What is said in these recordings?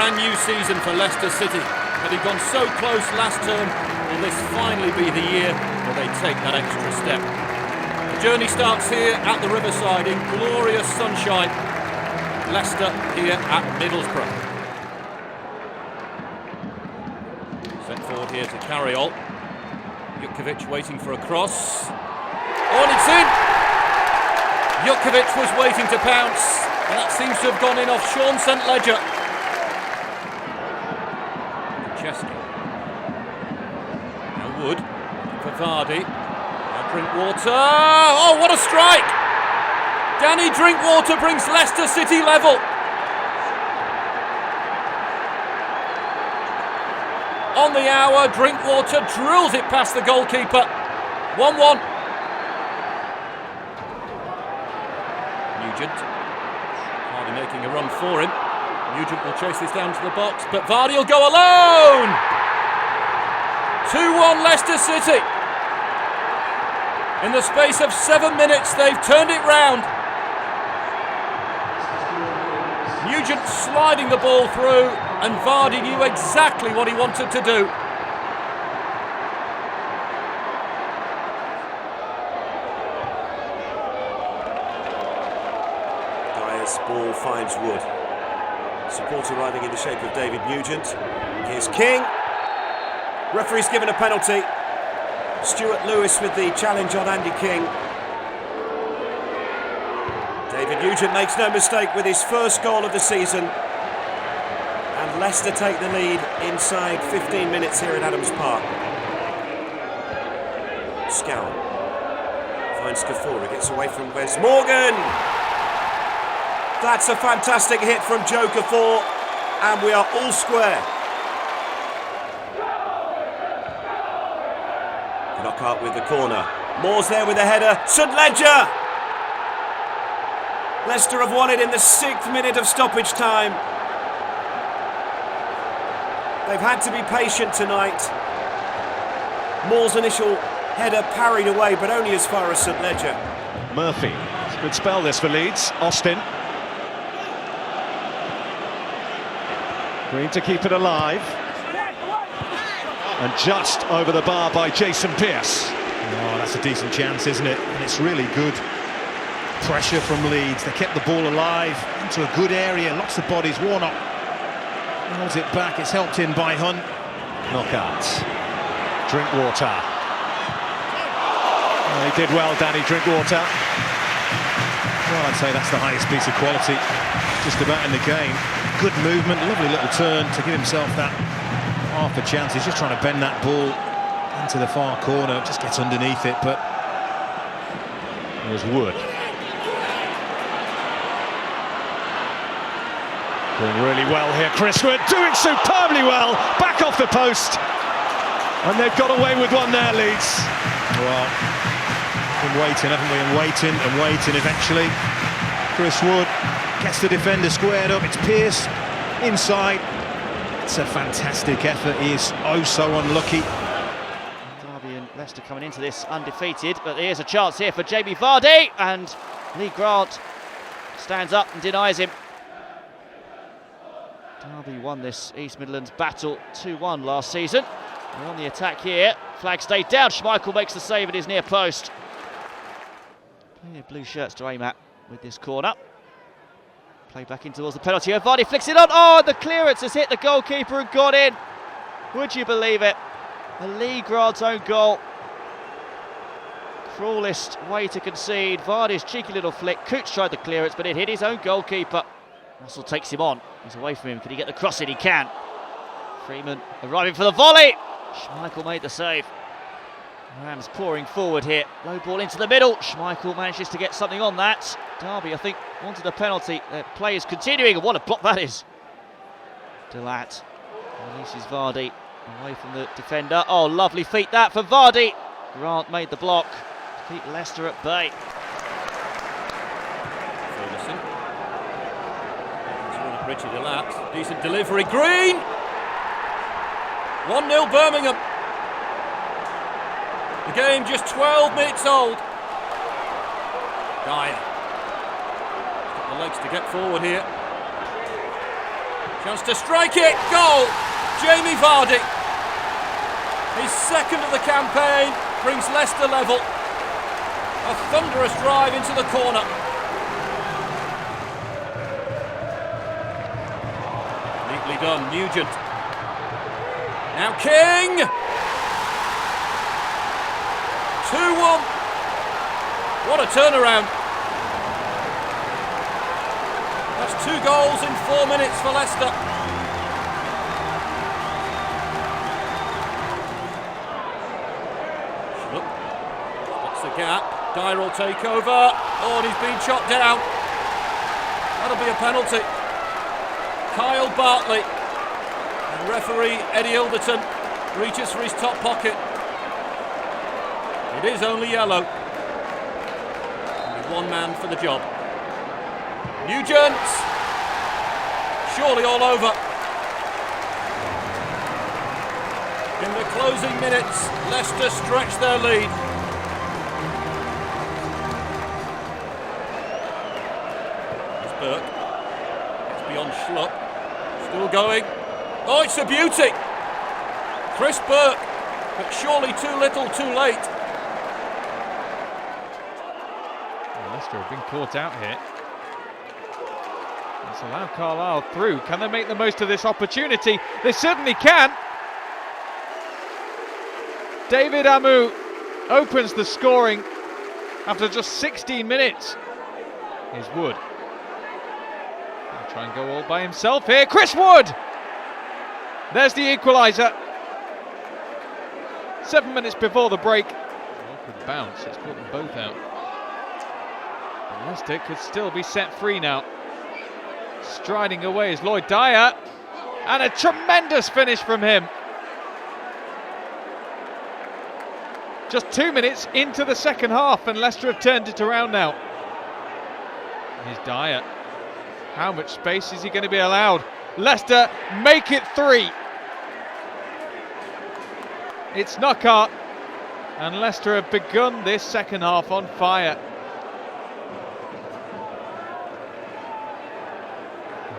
brand new season for Leicester City. Having gone so close last term, will this finally be the year where they take that extra step? The journey starts here at the Riverside in glorious sunshine. Leicester here at Middlesbrough. Sent forward here to Carriol. Jukovic waiting for a cross. Oh, and it's in! Jukovic was waiting to pounce, and that seems to have gone in off Sean St Ledger. Chesky. Now Wood for Vardy. Now Drinkwater. Oh, what a strike! Danny Drinkwater brings Leicester City level. On the hour, Drinkwater drills it past the goalkeeper. 1-1. Nugent. Vardy making a run for him. Nugent will chase this down to the box, but Vardy will go alone! 2-1 Leicester City. In the space of 7 minutes, they've turned it round. Nugent sliding the ball through, and Vardy knew exactly what he wanted to do. Dyer's ball finds Wood. Support arriving in the shape of David Nugent. Here's King. Referee's given a penalty. Stuart Lewis with the challenge on Andy King. David Nugent makes no mistake with his first goal of the season. And Leicester take the lead inside 15 minutes here at Adams Park. Scowl finds Kafura, gets away from Wes Morgan. That's a fantastic hit from Joe Kaffour, and we are all square. Knockout with the corner. Moore's there with the header. St Ledger! Leicester have won it in the 6th minute of stoppage time. They've had to be patient tonight. Moore's initial header parried away, but only as far as St Ledger. Murphy. It's a good spell this for Leeds. Austin. Green to keep it alive. And just over the bar by Jason Pearce. Oh, that's a decent chance, isn't it? And it's really good pressure from Leeds. They kept the ball alive into a good area. Lots of bodies. Warnock holds it back. It's helped in by Hunt. Knockout. Drinkwater. Oh, he did well, Danny Drinkwater. Well, I'd say that's the highest piece of quality just about in the game. Good movement, lovely little turn to give himself that half a chance. He's just trying to bend that ball into the far corner, just gets underneath it, but There's Wood. Doing really well here, Chris Wood, doing superbly well, back off the post. And they've got away with one there, Leeds. well, been waiting, haven't we? And waiting eventually. Chris Wood gets the defender squared up. It's Pearce inside. It's a fantastic effort. He is oh so unlucky. Derby and Leicester coming into this undefeated, but here's a chance here for Jamie Vardy, and Lee Grant stands up and denies him. Derby won this East Midlands battle 2-1 last season. They're on the attack here. Flag stayed down. Schmeichel makes the save at his near post. Plenty of blue shirts to aim at with this corner. Play back in towards the penalty. Vardy flicks it on. Oh, the clearance has hit the goalkeeper and got in. Would you believe it? A Lee Grant's own goal. Cruelest way to concede. Vardy's cheeky little flick. Coots tried the clearance, but it hit his own goalkeeper. Russell takes him on. He's away from him. Can he get the cross in? He can. Freeman arriving for the volley. Schmeichel made the save. Rams pouring forward here. Low ball into the middle. Schmeichel manages to get something on that. Derby, I think, wanted a penalty. Their play is continuing, and what a block that is. Delat releases Vardy away from the defender. Oh, lovely feet that for Vardy. Grant made the block to keep Leicester at bay. Ferguson. Richard Delat. Decent delivery. Green! 1-0 Birmingham. The game just 12 minutes old. Dyer. Got the legs to get forward here. Chance to strike it. Goal. Jamie Vardy. His second of the campaign brings Leicester level. A thunderous drive into the corner. Neatly done, Nugent. Now King! 2-1. What a turnaround. That's 2 goals in 4 minutes for Leicester. Look, spots the gap. Dyer will take over. Oh, and he's been shot down. That'll be a penalty. Kyle Bartley. And referee Eddie Ilderton reaches for his top pocket. It is only yellow. Only one man for the job. Nugent. Surely all over. In the closing minutes, Leicester stretch their lead. It's Burke. It's beyond Schlupp. Still going. Oh, it's a beauty. Chris Burke, but surely too little, too late. Well, Leicester have been caught out here. Let's allow Carlisle through. Can they make the most of this opportunity? They certainly can. David Amu opens the scoring after just 16 minutes. Here's Wood. He'll try and go all by himself here. Chris Wood! There's the equaliser. 7 minutes before the break. Awkward bounce. It's caught them both out. And Leicester could still be set free now. Striding away is Lloyd Dyer. And a tremendous finish from him. Just 2 minutes into the second half and Leicester have turned it around now. Here's Dyer. How much space is he going to be allowed? Leicester make it 3. It's Knockaert and Leicester have begun this second half on fire.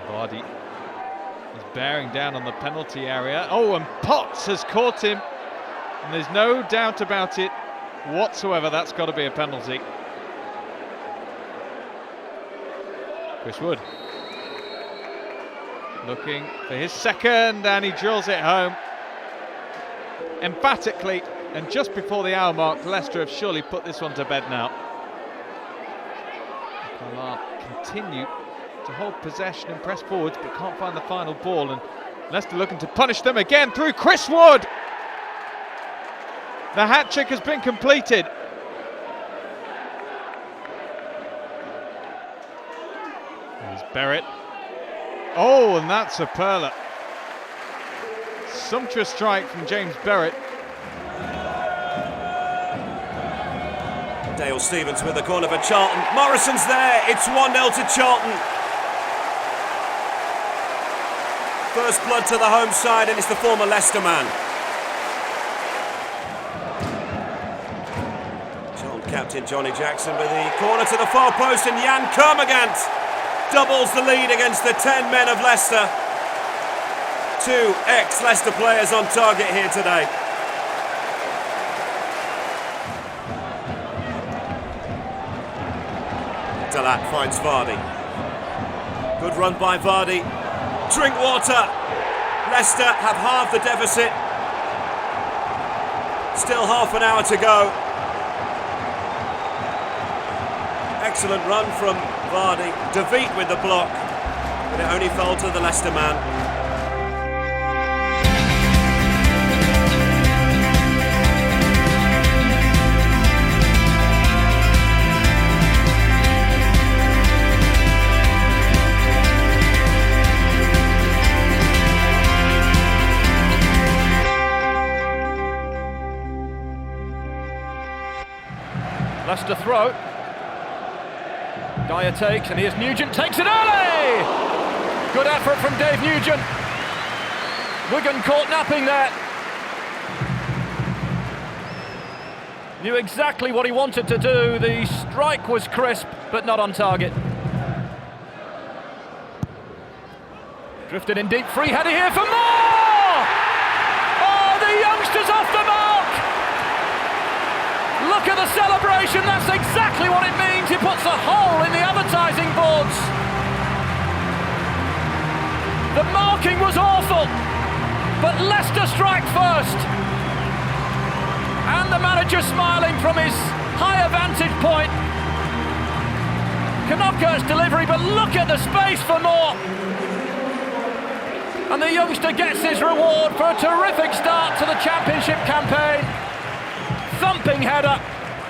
Vardy is bearing down on the penalty area. Oh, and Potts has caught him. And there's no doubt about it whatsoever, that's got to be a penalty. Chris Wood looking for his second and he drills it home. Emphatically, and just before the hour mark, Leicester have surely put this one to bed now. Carlisle continue to hold possession and press forwards but can't find the final ball, and Leicester looking to punish them again through Chris Wood. The hat-trick has been completed. There's Barrett. Oh, and that's a perler. Sumptuous strike from James Barrett. Dale Stevens with the corner for Charlton. Morrison's there. It's 1-0 to Charlton. First blood to the home side, and it's the former Leicester man. Captain Johnny Jackson with the corner to the far post, and Jan Kermagant doubles the lead against the 10 men of Leicester. 2 ex-Leicester players on target here today. Talat finds Vardy. Good run by Vardy. Drinkwater. Leicester have halved the deficit. Still half an hour to go. Excellent run from Vardy. De Beat with the block, but it only fell to the Leicester man. Leicester throw. Dyer takes, and here's Nugent, takes it early! Good effort from Dave Nugent. Wigan caught napping there. Knew exactly what he wanted to do. The strike was crisp, but not on target. Drifted in deep, free header here for more! Oh, the youngster's off the mark! Look at the celebration, that's exactly what it means. He puts a hole in the advertising boards. The marking was awful, but Leicester strike first. And the manager smiling from his higher vantage point. Knockers delivery, but look at the space for more. And the youngster gets his reward for a terrific start to the championship campaign. Thumping header,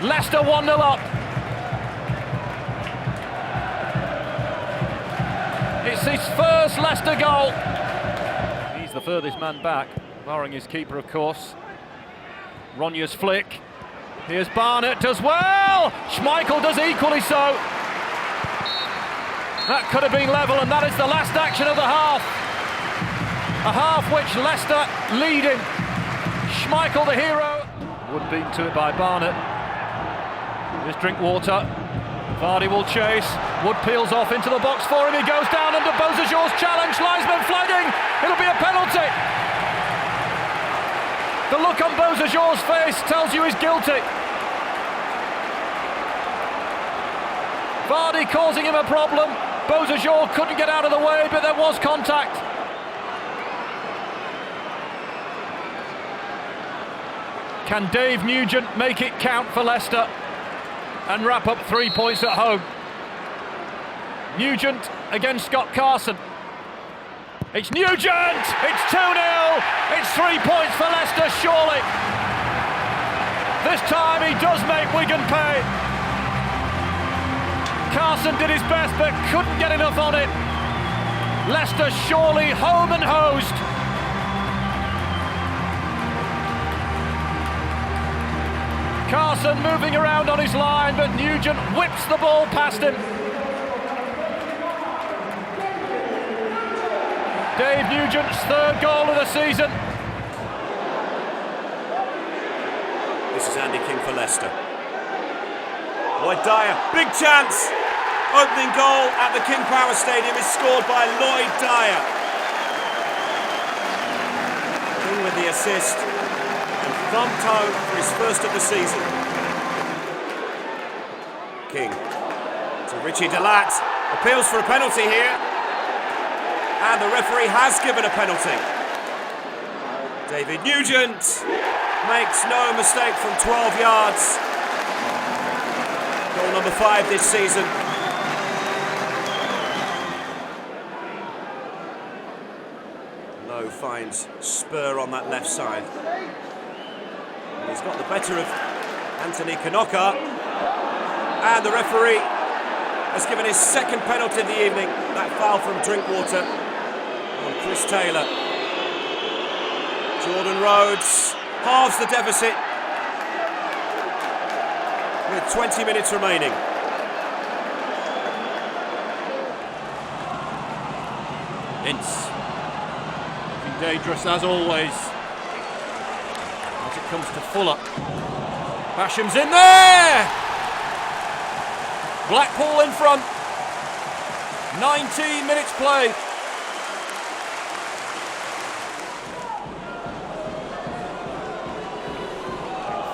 Leicester 1-0 up. It's his first Leicester goal. He's the furthest man back, barring his keeper, of course. Ronya's flick. Here's Barnett, does well. Schmeichel does equally so. That could have been level, and that is the last action of the half. A half which Leicester leading. Schmeichel the hero. Wood beaten to it by Barnett. Here's Drinkwater. Vardy will chase. Wood peels off into the box for him. He goes down under Beausejour's challenge. Linesman flagging. It'll be a penalty. The look on Beausejour's face tells you he's guilty. Vardy causing him a problem. Beausejour couldn't get out of the way, but there was contact. Can Dave Nugent make it count for Leicester and wrap up 3 points at home? Nugent against Scott Carson. It's Nugent! It's 2-0! It's 3 points for Leicester, surely. This time he does make Wigan pay. Carson did his best but couldn't get enough on it. Leicester surely home and hosed. Carson moving around on his line, but Nugent whips the ball past him. Dave Nugent's third goal of the season. This is Andy King for Leicester. Lloyd Dyer, big chance. Opening goal at the King Power Stadium is scored by Lloyd Dyer. King with the assist and thumped home for his first of the season. King to Richie Delat. Appeals for a penalty here. And the referee has given a penalty. David Nugent makes no mistake from 12 yards. Goal number 5 this season. Lowe finds Spur on that left side. And he's got the better of Anthony Knocker. And the referee has given his second penalty of the evening. That foul from Drinkwater on Chris Taylor. Jordan Rhodes halves the deficit with 20 minutes remaining. Ince. Looking dangerous as always. As it comes to Fuller. Basham's in there! Blackpool in front. 19 minutes played.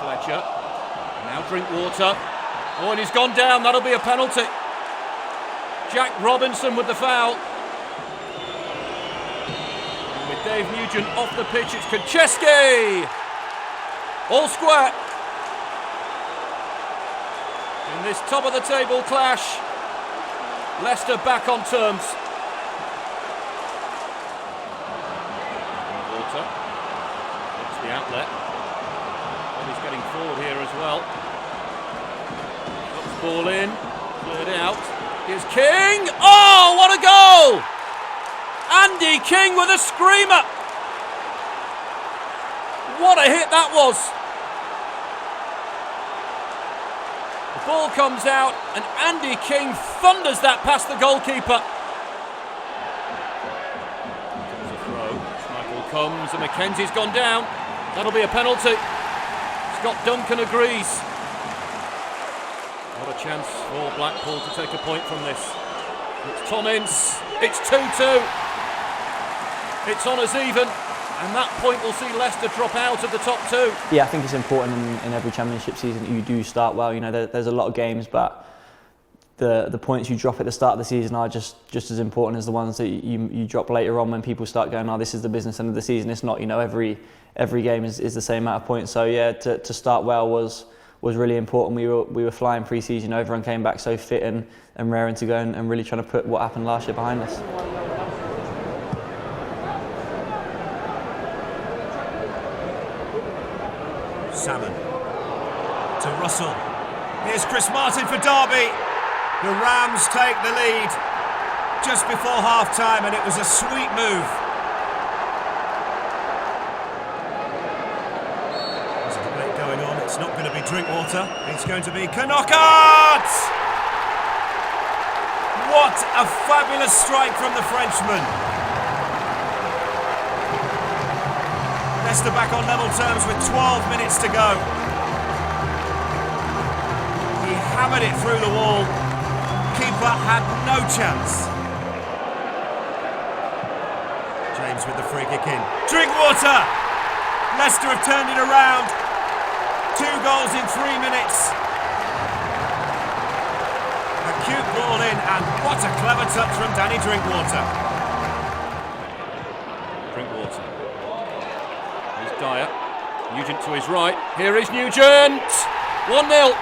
Fletcher. Now Drinkwater. Oh, and he's gone down. That'll be a penalty. Jack Robinson with the foul. And with Dave Nugent off the pitch, it's Konchesky. All square. In this top of the table clash, Leicester back on terms. Water. It's the outlet. And he's getting forward here as well. Puts ball in, cleared out. Here's King. Oh, what a goal! Andy King with a screamer. What a hit that was. The ball comes out and Andy King thunders that past the goalkeeper. There's a throw. Schmeichel comes and McKenzie's gone down. That'll be a penalty. Scott Duncan agrees. What a chance for Blackpool to take a point from this. It's Tom Ince. It's 2-2. It's on as even, and that point will see Leicester drop out of the top two. Yeah, I think it's important in every championship season that you do start well. You know, there's a lot of games, but the points you drop at the start of the season are just as important as the ones that you drop later on when people start going, oh, this is the business end of the season. It's not, you know, every game is the same amount of points. So yeah, to start well was really important. We were flying pre-season, everyone came back so fit and raring to go and really trying to put what happened last year behind us. Salmon to Russell. Here's Chris Martin for Derby. The Rams take the lead just before half-time, and it was a sweet move. There's a debate going on. It's not going to be Drinkwater. It's going to be Knockaert! What a fabulous strike from the Frenchman. Leicester back on level terms with 12 minutes to go. He hammered it through the wall. Keeper had no chance. James with the free kick in. Drinkwater! Leicester have turned it around. 2 goals in 3 minutes. A cute ball in, and what a clever touch from Danny Drinkwater. Drinkwater. Here's Dyer. Nugent to his right. Here is Nugent. 1-0.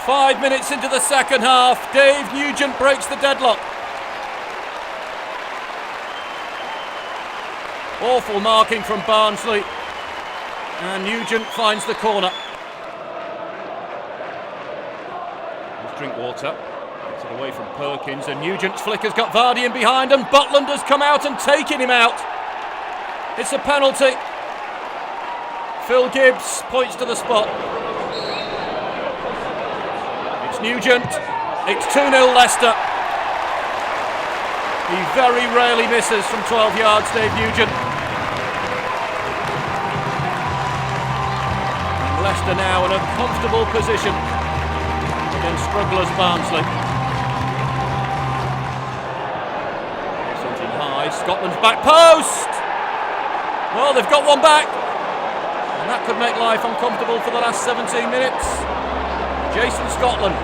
5 minutes into the second half. Dave Nugent breaks the deadlock. Awful marking from Barnsley. And Nugent finds the corner. There's Drinkwater. Gets it away from Perkins, and Nugent's flicker's got Vardy in behind, and Butland has come out and taken him out. It's a penalty. Phil Gibbs points to the spot. It's Nugent. It's 2-0 Leicester. He very rarely misses from 12 yards, Dave Nugent. And Leicester now in a comfortable position against strugglers Barnsley. Something high. Scotland's back post. Well, they've got one back. And that could make life uncomfortable for the last 17 minutes. Jason Scotland.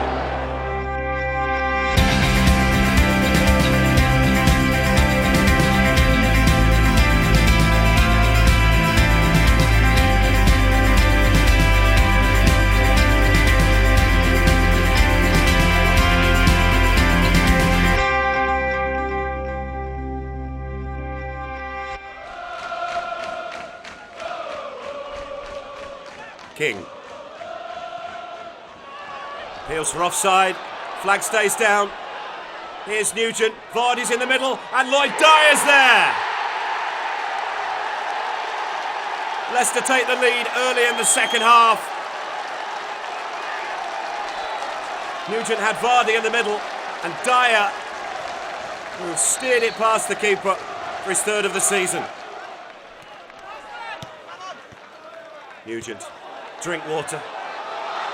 King. Appeals for offside. Flag stays down. Here's Nugent. Vardy's in the middle. And Lloyd Dyer's there. Leicester take the lead early in the second half. Nugent had Vardy in the middle. And Dyer, who steered it past the keeper for his third of the season. Nugent. Drinkwater.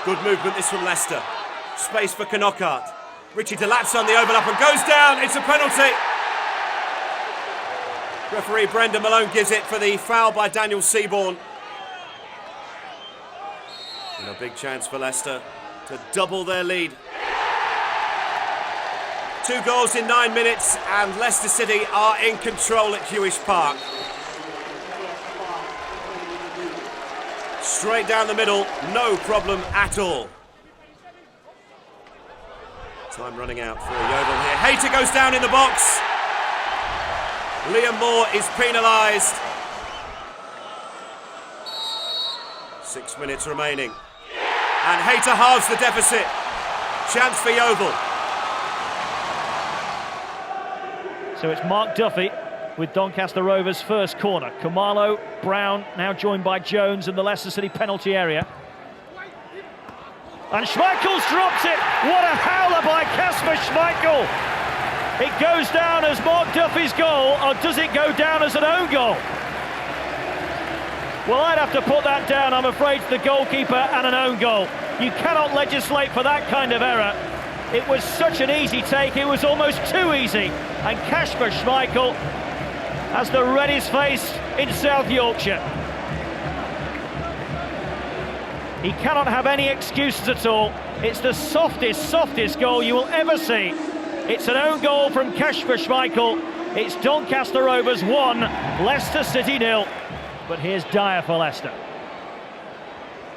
Good movement this from Leicester. Space for Knockaert. Richie Delat's on the overlap and goes down. It's a penalty. Referee Brendan Malone gives it for the foul by Daniel Seaborn. And a big chance for Leicester to double their lead. 2 goals in 9 minutes and Leicester City are in control at Hewish Park. Straight down the middle, no problem at all. Time running out for Yeovil here. Hayter goes down in the box. Liam Moore is penalised. 6 minutes remaining. And Hayter halves the deficit. Chance for Yeovil. So it's Mark Duffy with Doncaster Rovers' first corner. Khumalo, Brown, now joined by Jones in the Leicester City penalty area. And Schmeichel's dropped it. What a howler by Kasper Schmeichel. It goes down as Mark Duffy's goal, or does it go down as an own goal? Well, I'd have to put that down, I'm afraid, to the goalkeeper and an own goal. You cannot legislate for that kind of error. It was such an easy take, it was almost too easy. And Kasper Schmeichel has the reddest face in South Yorkshire. He cannot have any excuses at all. It's the softest goal you will ever see. It's an own goal from Kasper Schmeichel. It's Doncaster Rovers 1, Leicester City 0. But here's Dyer for Leicester.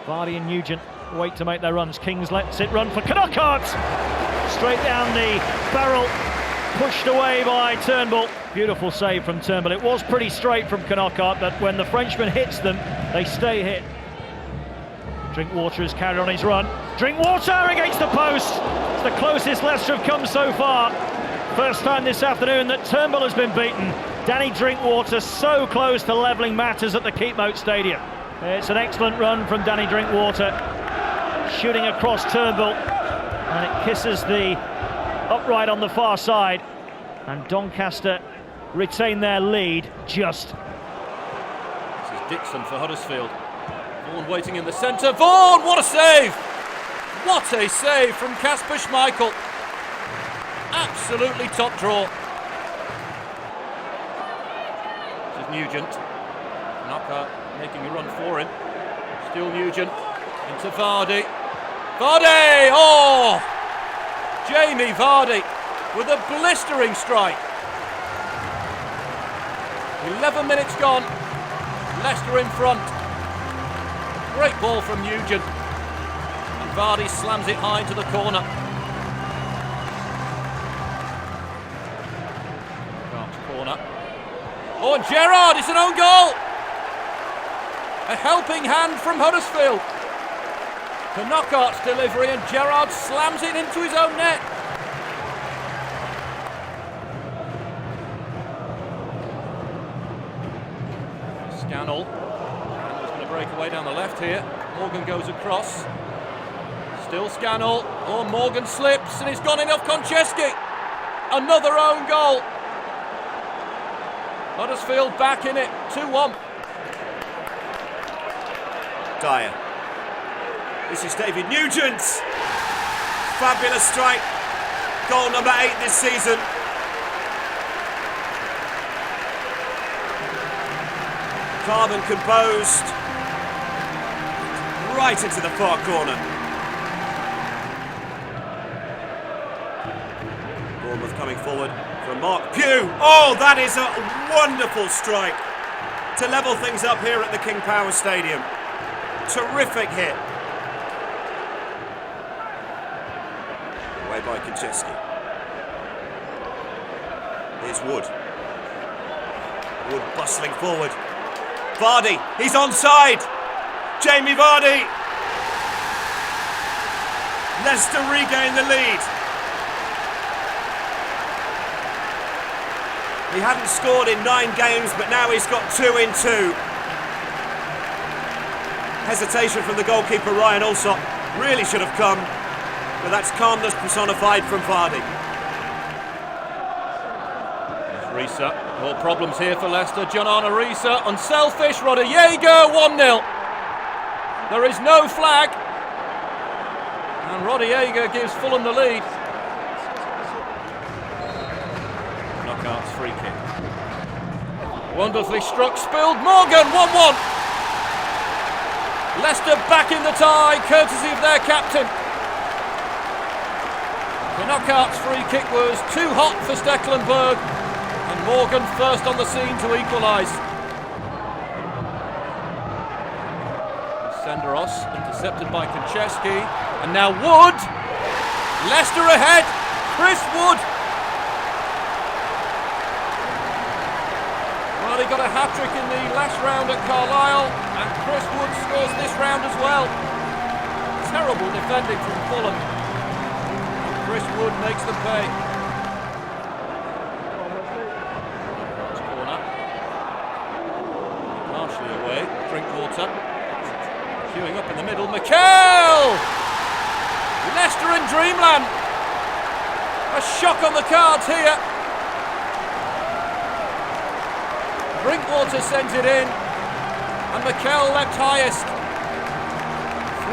Vardy and Nugent wait to make their runs. Kings lets it run for Knockart. Straight down the barrel, pushed away by Turnbull. Beautiful save from Turnbull. It was pretty straight from Knockart, but when the Frenchman hits them, they stay hit. Drinkwater has carried on his run. Drinkwater against the post. It's the closest Leicester have come so far. First time this afternoon that Turnbull has been beaten. Danny Drinkwater so close to levelling matters at the Keepmoat Stadium. It's an excellent run from Danny Drinkwater, shooting across Turnbull, and it kisses the upright on the far side, and Doncaster retain their lead just. This is Dixon for Huddersfield. Vaughan waiting in the centre. Vaughan, what a save! What a save from Kasper Schmeichel. Absolutely top draw. This is Nugent. Knockart making a run for him. Still Nugent. Into Vardy. Vardy! Oh! Jamie Vardy with a blistering strike. 11 minutes gone. Leicester in front. Great ball from Nugent. And Vardy slams it high into the corner. Corner. Oh, and Gerrard, it's an own goal! A helping hand from Huddersfield. To Knockart's delivery, and Gerrard slams it into his own net. Scannell. Scannell's going to break away down the left here. Morgan goes across. Still Scannell. Oh, Morgan slips, and it's gone in off Konchesky. Another own goal. Huddersfield back in it, 2-1. Dyer. This is David Nugent. Fabulous strike. Goal number 8 this season. Calm and composed. Right into the far corner. Bournemouth coming forward from Mark Pugh. Oh, that is a wonderful strike to level things up here at the King Power Stadium. Terrific hit. Away by Konchesky. Here's Wood. Wood bustling forward. Vardy, he's onside. Jamie Vardy. Leicester regain the lead. He hadn't scored in 9 games, but now he's got 2 in 2. Hesitation from the goalkeeper Ryan Alsop really should have come, but that's calmness personified from Vardy. There's Risa. More problems here for Leicester. John Arne Risa, unselfish. Rodallega, 1-0. There is no flag, and Rodallega gives Fulham the lead. Knockart's free kick. Wonderfully struck, spilled. Morgan, 1-1. Leicester back in the tie, courtesy of their captain. The Knockart's free kick was too hot for Stekelenburg, and Morgan first on the scene to equalise. Senderos intercepted by Konchesky, and now Wood. Leicester ahead. Chris Wood. Well, he got a hat-trick in the last round at Carlisle, and Chris Wood scores this round as well. Terrible defending from Fulham. And Chris Wood makes them pay. Corner. Partially away. Drinkwater. Queuing up in the middle. Mikel! Leicester in dreamland. A shock on the cards here. Drinkwater sends it in, and Mikel left highest.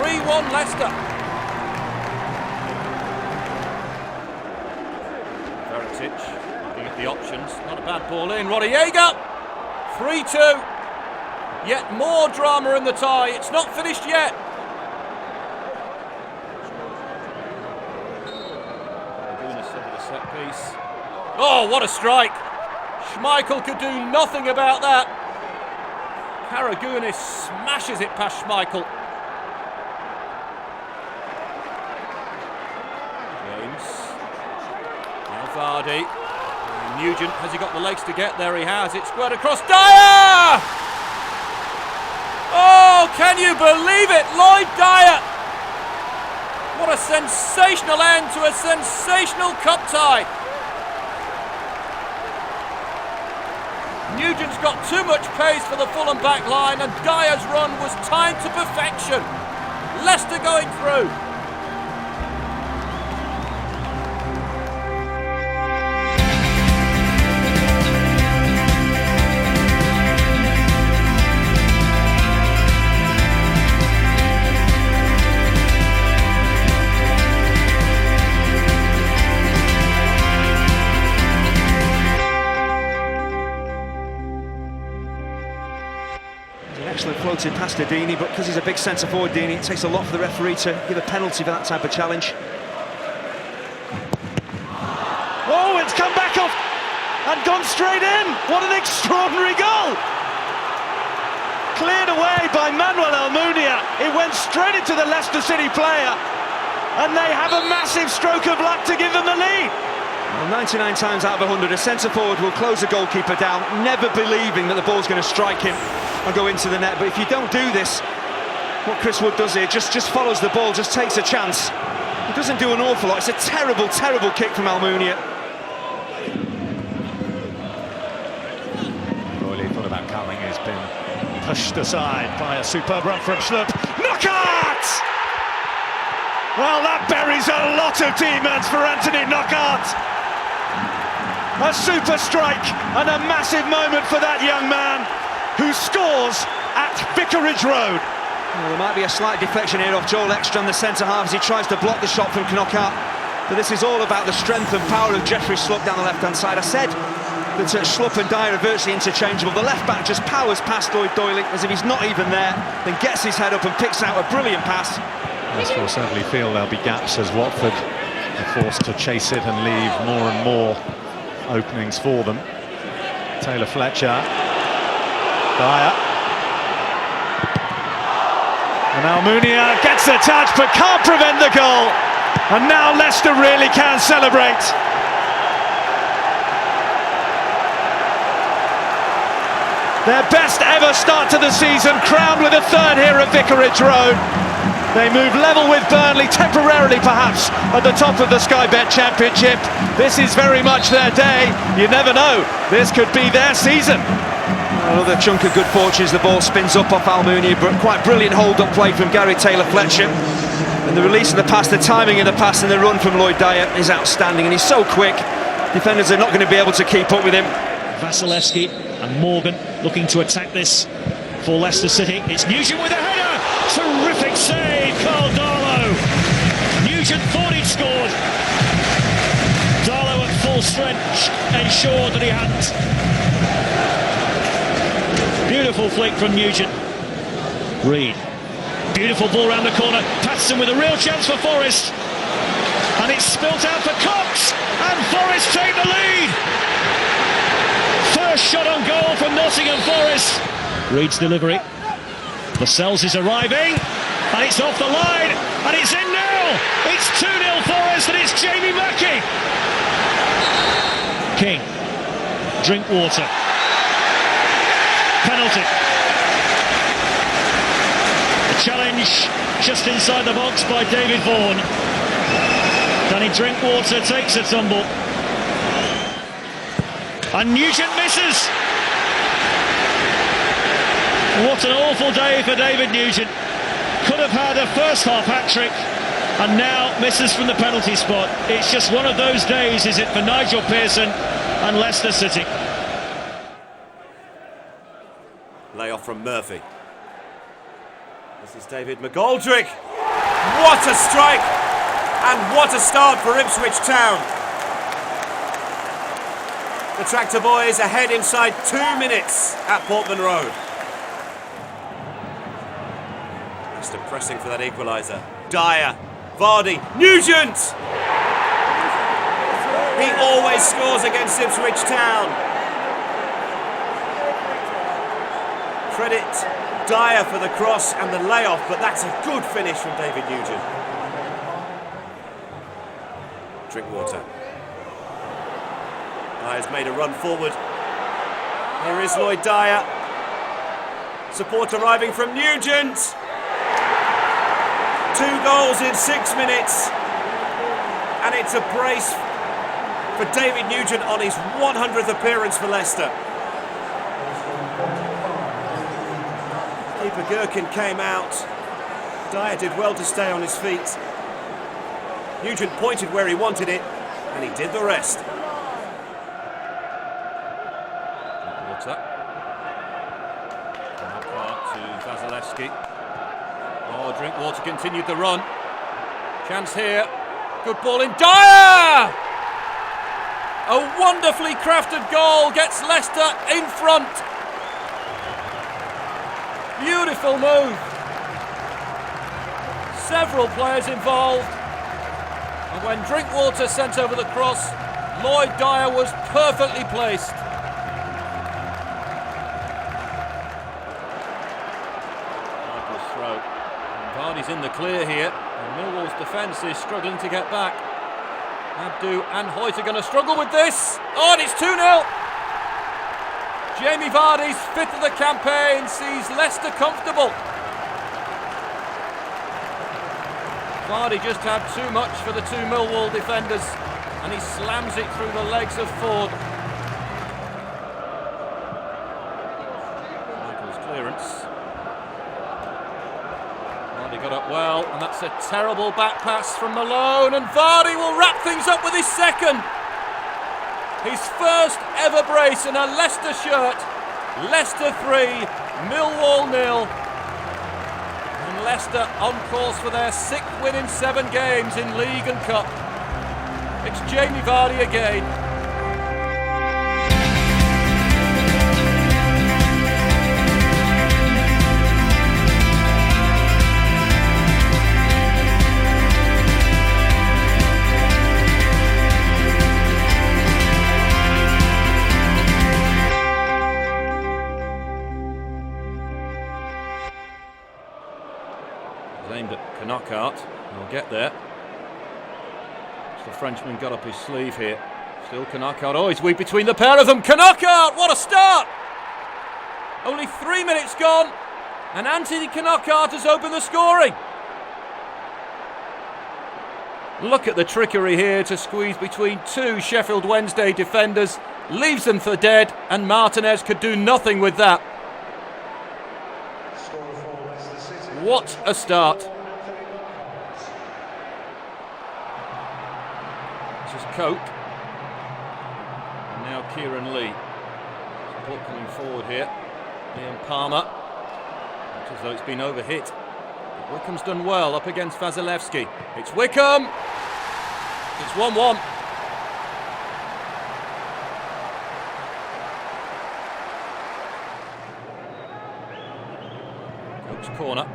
3-1 Leicester. Veritic looking at the options. Not a bad ball in. Rodallega 3-2. Yet more drama in the tie. It's not finished yet. Set piece. Oh, what a strike! Schmeichel could do nothing about that. Karagounis smashes it past Schmeichel. James. Now Vardy. Nugent, has he got the legs to get there? He has. It's squared across. Dyer! Oh, can you believe it? Lloyd Dyer! What a sensational end to a sensational cup tie. Nugent's got too much pace for the Fulham back line, and Dyer's run was timed to perfection. Leicester going through. Excellent floated past to Deeney, but because he's a big centre forward, Deeney, it takes a lot for the referee to give a penalty for that type of challenge. Oh, it's come back off and gone straight in. What an extraordinary goal! Cleared away by Manuel Almunia. It went straight into the Leicester City player, and they have a massive stroke of luck to give them the lead. Well, 99 times out of 100, a centre forward will close a goalkeeper down, never believing that the ball's going to strike him and go into the net. But if you don't do this, what Chris Wood does here, just follows the ball, just takes a chance. He doesn't do an awful lot. It's a terrible, terrible kick from Almunia. Royley thought about coming, he's been pushed aside by a superb run from Schlupp. Knockaert! Well, that buries a lot of demons for Anthony Knockaert. A super strike and a massive moment for that young man, who scores at Vicarage Road. Well, there might be a slight deflection here off Joel Ekstrom, the centre-half, as he tries to block the shot from Knockaert. But this is all about the strength and power of Jeffrey Schlupp down the left-hand side. I said that Schlupp and Dyer are virtually interchangeable. The left-back just powers past Lloyd Doyley as if he's not even there, then gets his head up and picks out a brilliant pass. Leicester will certainly feel there'll be gaps as Watford are forced to chase it and leave more and more openings for them. Taylor Fletcher. Dyer. And Almunia gets the touch but can't prevent the goal. And now Leicester really can celebrate. Their best ever start to the season, crowned with a third here at Vicarage Road. They move level with Burnley, temporarily perhaps, at the top of the Sky Bet Championship. This is very much their day. You never know, this could be their season. Another chunk of good fortune as the ball spins up off Almunia, but quite brilliant hold-up play from Gary Taylor-Fletcher. And the release of the pass, the timing of the pass and the run from Lloyd Dyer is outstanding, and he's so quick, defenders are not going to be able to keep up with him. Vasilevsky and Morgan looking to attack this for Leicester City. It's Nugent with a header! Terrific save, Carl Darlow. Nugent thought he'd scored. Darlow at full strength ensured that he hadn't. Beautiful flick from Nugent. Reed. Beautiful ball round the corner. Patterson with a real chance for Forest. And it's spilt out for Cox. And Forest take the lead. First shot on goal from Nottingham Forest. Reed's delivery. Lascelles is arriving, and it's off the line, and it's in now! It's 2-0 Forest, and it's Jamie Mackie! King, Drinkwater. Penalty. The challenge just inside the box by David Vaughan. Danny Drinkwater takes a tumble. And Nugent misses! What an awful day for David Nugent. Could have had a first half hat-trick and now misses from the penalty spot. It's just one of those days, is it, for Nigel Pearson and Leicester City. Layoff from Murphy. This is David McGoldrick. What a strike! And what a start for Ipswich Town. The Tractor Boys ahead inside 2 minutes at Portman Road. Leicester pressing for that equaliser. Dyer, Vardy, Nugent! He always scores against Ipswich Town. Credit Dyer for the cross and the layoff, but that's a good finish from David Nugent. Drinkwater. Dyer's made a run forward. Here is Lloyd Dyer. Support arriving from Nugent. 2 goals in 6 minutes. And it's a brace for David Nugent on his 100th appearance for Leicester. Keeper Gherkin came out. Dyer did well to stay on his feet. Nugent pointed where he wanted it, and he did the rest. To Vasilevsky. Oh, Drinkwater continued the run. Chance here. Good ball in. Dyer! A wonderfully crafted goal gets Leicester in front. Beautiful move. Several players involved. And when Drinkwater sent over the cross, Lloyd Dyer was perfectly placed. Michael's throw. And Vardy's in the clear here. And Millwall's defence is struggling to get back. Abdu and Hoyt are going to struggle with this. Oh, and it's 2-0. Jamie Vardy's 5th of the campaign sees Leicester comfortable. Vardy just had too much for the 2 Millwall defenders, and he slams it through the legs of Ford. Michael's clearance. Vardy got up well, and that's a terrible back pass from Malone, and Vardy will wrap things up with his second. His first ever brace in a Leicester shirt. Leicester 3, Millwall 0. And Leicester on course for their 6th win in 7 games in League and Cup. It's Jamie Vardy again. Aimed at Knockout. He'll get there. The Frenchman got up his sleeve here. Still Knockout. Oh, he's weak between the pair of them. Knockout! What a start! Only 3 minutes gone, and Anthony Knockout has opened the scoring. Look at the trickery here to squeeze between 2 Sheffield Wednesday defenders. Leaves them for dead, and Martinez could do nothing with that. What a start. This is Coke. And now Kieran Lee. Support coming forward here. Liam Palmer. Looks as though it's been overhit. But Wickham's done well up against Vasilevsky. It's Wickham. It's 1-1. Coke's corner.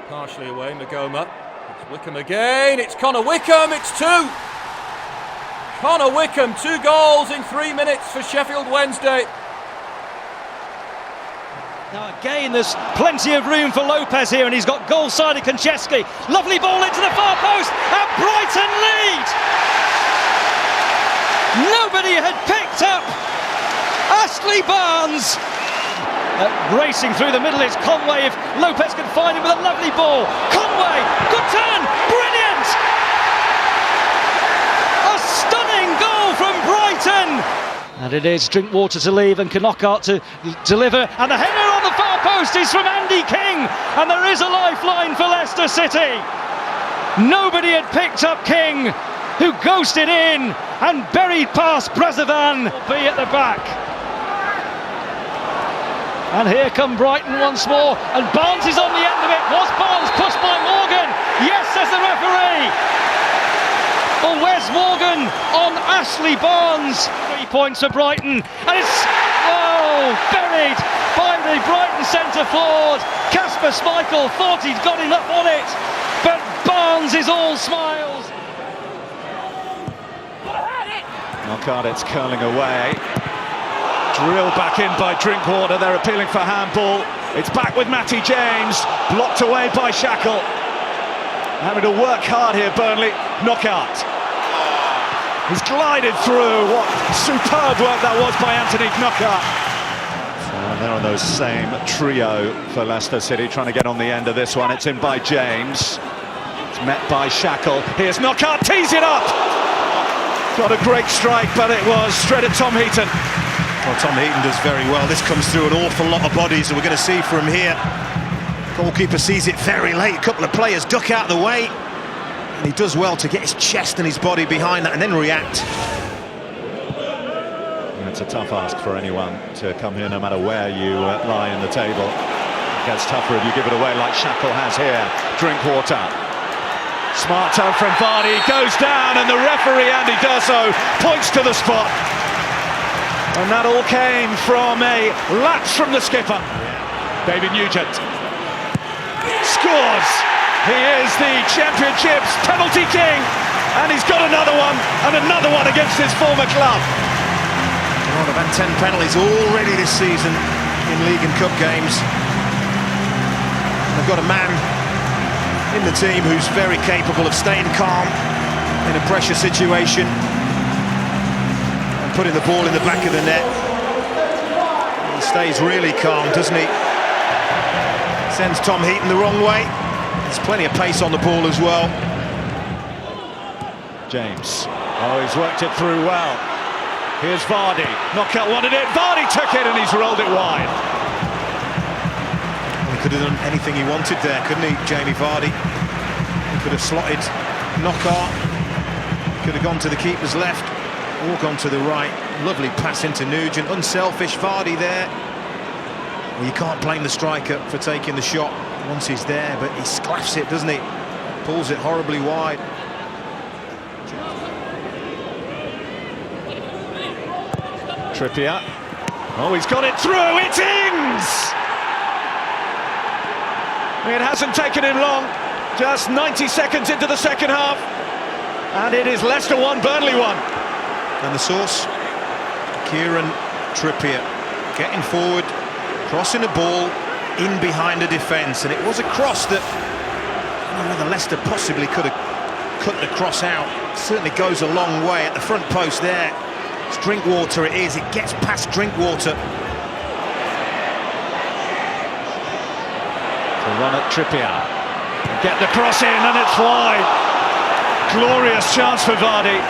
Partially away, Magoma. It's Wickham again. It's Connor Wickham. It's 2. Connor Wickham, 2 goals in 3 minutes for Sheffield Wednesday. Now again, there's plenty of room for Lopez here, and he's got goal-sided Konchesky. Lovely ball into the far post, and Brighton lead. Nobody had picked up Ashley Barnes. Racing through the middle, it's Conway. If Lopez can find him with a lovely ball. Conway, good turn, brilliant! A stunning goal from Brighton. And it is Drinkwater to leave and Knockout to deliver. And the header on the far post is from Andy King. And there is a lifeline for Leicester City. Nobody had picked up King, who ghosted in and buried past Brazovan. Will be at the back. And here come Brighton once more, and Barnes is on the end of it. Was Barnes pushed by Morgan? Yes, says the referee. Oh, Wes Morgan on Ashley Barnes. 3 points for Brighton, and it's buried by the Brighton centre forward. Kasper Schmeichel thought he'd got enough on it, but Barnes is all smiles. Knockaert, it's curling away. Drilled back in by Drinkwater. They're appealing for handball. It's back with Matty James, blocked away by Shackle. Having to work hard here, Burnley. Knockaert. He's glided through. What superb work that was by Anthony Knockaert. So they're on those same trio for Leicester City, trying to get on the end of this one. It's in by James. It's met by Shackle. Here's Knockaert, tees it up. Got a great strike, but it was straight at Tom Heaton. Well, Tom Heaton does very well. This comes through an awful lot of bodies that we're going to see from here. Goalkeeper sees it very late. A couple of players duck out of the way. And he does well to get his chest and his body behind that and then react. It's a tough ask for anyone to come here, no matter where you lie in the table. It gets tougher if you give it away like Shackle has here. Drinkwater. Smart toe from Vardy, goes down, and the referee, Andy D'Urso, points to the spot. And that all came from a lapse from the skipper. David Nugent scores. He is the Championship's penalty king, and he's got another one against his former club. Oh, they've had 10 penalties already this season in League and Cup games. They've got a man in the team who's very capable of staying calm in a pressure situation and putting the ball in the back of the net. He stays really calm, doesn't he? Sends Tom Heaton the wrong way. There's plenty of pace on the ball as well. James. Oh, he's worked it through well. Here's Vardy. Knockaert wanted it. Vardy took it, and he's rolled it wide. He could have done anything he wanted there, couldn't he, Jamie Vardy? He could have slotted Knockaert. Could have gone to the keeper's left or gone to the right. Lovely pass into Nugent. Unselfish Vardy there. Well, you can't blame the striker for taking the shot once he's there, but he sclaffs it, doesn't he? Pulls it horribly wide. Trippier. Oh, he's got it through. It's Ings! It hasn't taken him long. Just 90 seconds into the second half. And it is Leicester 1, Burnley 1. And the source, Kieran Trippier, getting forward, crossing the ball in behind the defence. And it was a cross that, I don't know whether Leicester possibly could have cut the cross out. Certainly goes a long way at the front post there. It's Drinkwater, it is. It gets past Drinkwater. To run at Trippier. Get the cross in, and it's wide. Glorious chance for Vardy.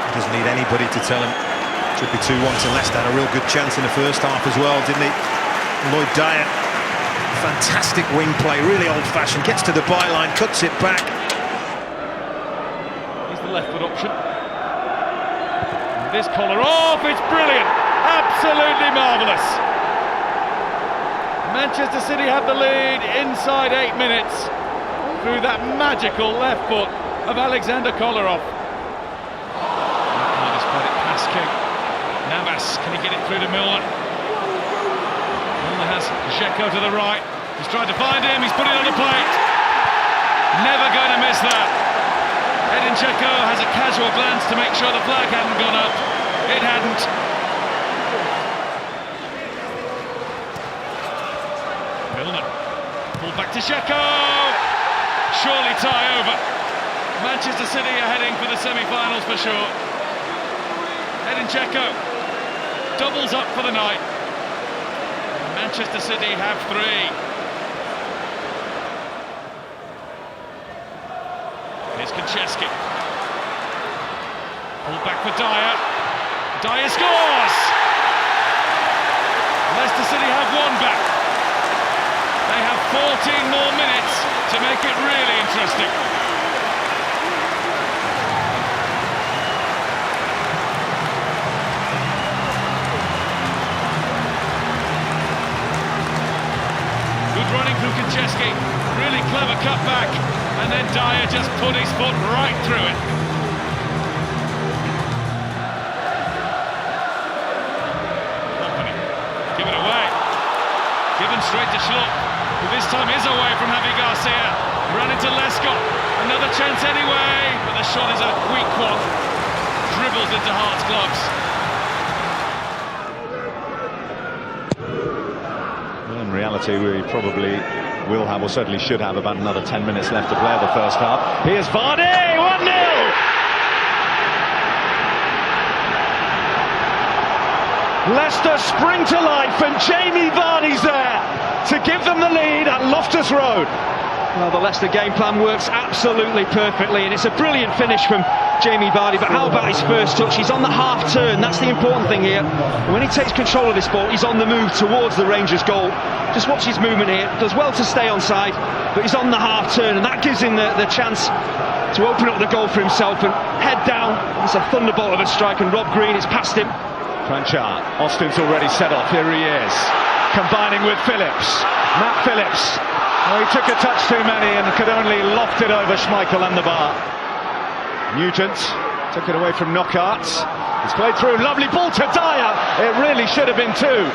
He doesn't need anybody to tell him. Trippier 2-1 to Leicester. Had a real good chance in the first half as well, didn't he? Lloyd Dyer, fantastic wing play, really old-fashioned. Gets to the byline, cuts it back. Left foot option. This collar off, it's brilliant, absolutely marvellous. Manchester City have the lead inside 8 minutes through that magical left foot of Alexander Kolarov. Can't just put it past King. Navas, can he get it through to Milner? Milner has Dzeko to the right. He's tried to find him, he's put it on the plate. Never going to miss that. Edin Dzeko has a casual glance to make sure the flag hadn't gone up. It hadn't. Milner. Pulled back to Dzeko. Surely tie over. Manchester City are heading for the semi-finals for sure. Edin Dzeko doubles up for the night. Manchester City have 3. Here's Konchesky. Pulled back for Dyer. Dyer scores! Leicester City have 1 back. They have 14 more minutes to make it really interesting. Good running from Konchesky. Really clever cut back. And then Dyer just put his foot right through it. Company, give it away. Given straight to Schlupp, who this time is away from Javi Garcia. Ran into Lescott. Another chance anyway, but the shot is a weak one. Dribbles into Hart's gloves. Well, in reality, we probably will have, or certainly should have, about another 10 minutes left to play of the first half. Here's Vardy, 1-0! Leicester spring to life, and Jamie Vardy's there to give them the lead at Loftus Road. Well, the Leicester game plan works absolutely perfectly, and it's a brilliant finish from Jamie Vardy. But how about his first touch? He's on the half turn, that's the important thing here. And when he takes control of this ball, he's on the move towards the Rangers goal. Just watch his movement here, does well to stay onside, but he's on the half turn, and that gives him the chance to open up the goal for himself. And head down, it's a thunderbolt of a strike, and Rob Green is past him. Franchard, Austin's already set off, here he is, combining with Phillips, Matt Phillips. Oh, he took a touch too many and could only loft it over Schmeichel and the bar. Nugent took it away from Knockaert. He's played through, lovely ball to Dyer. It really should have been two.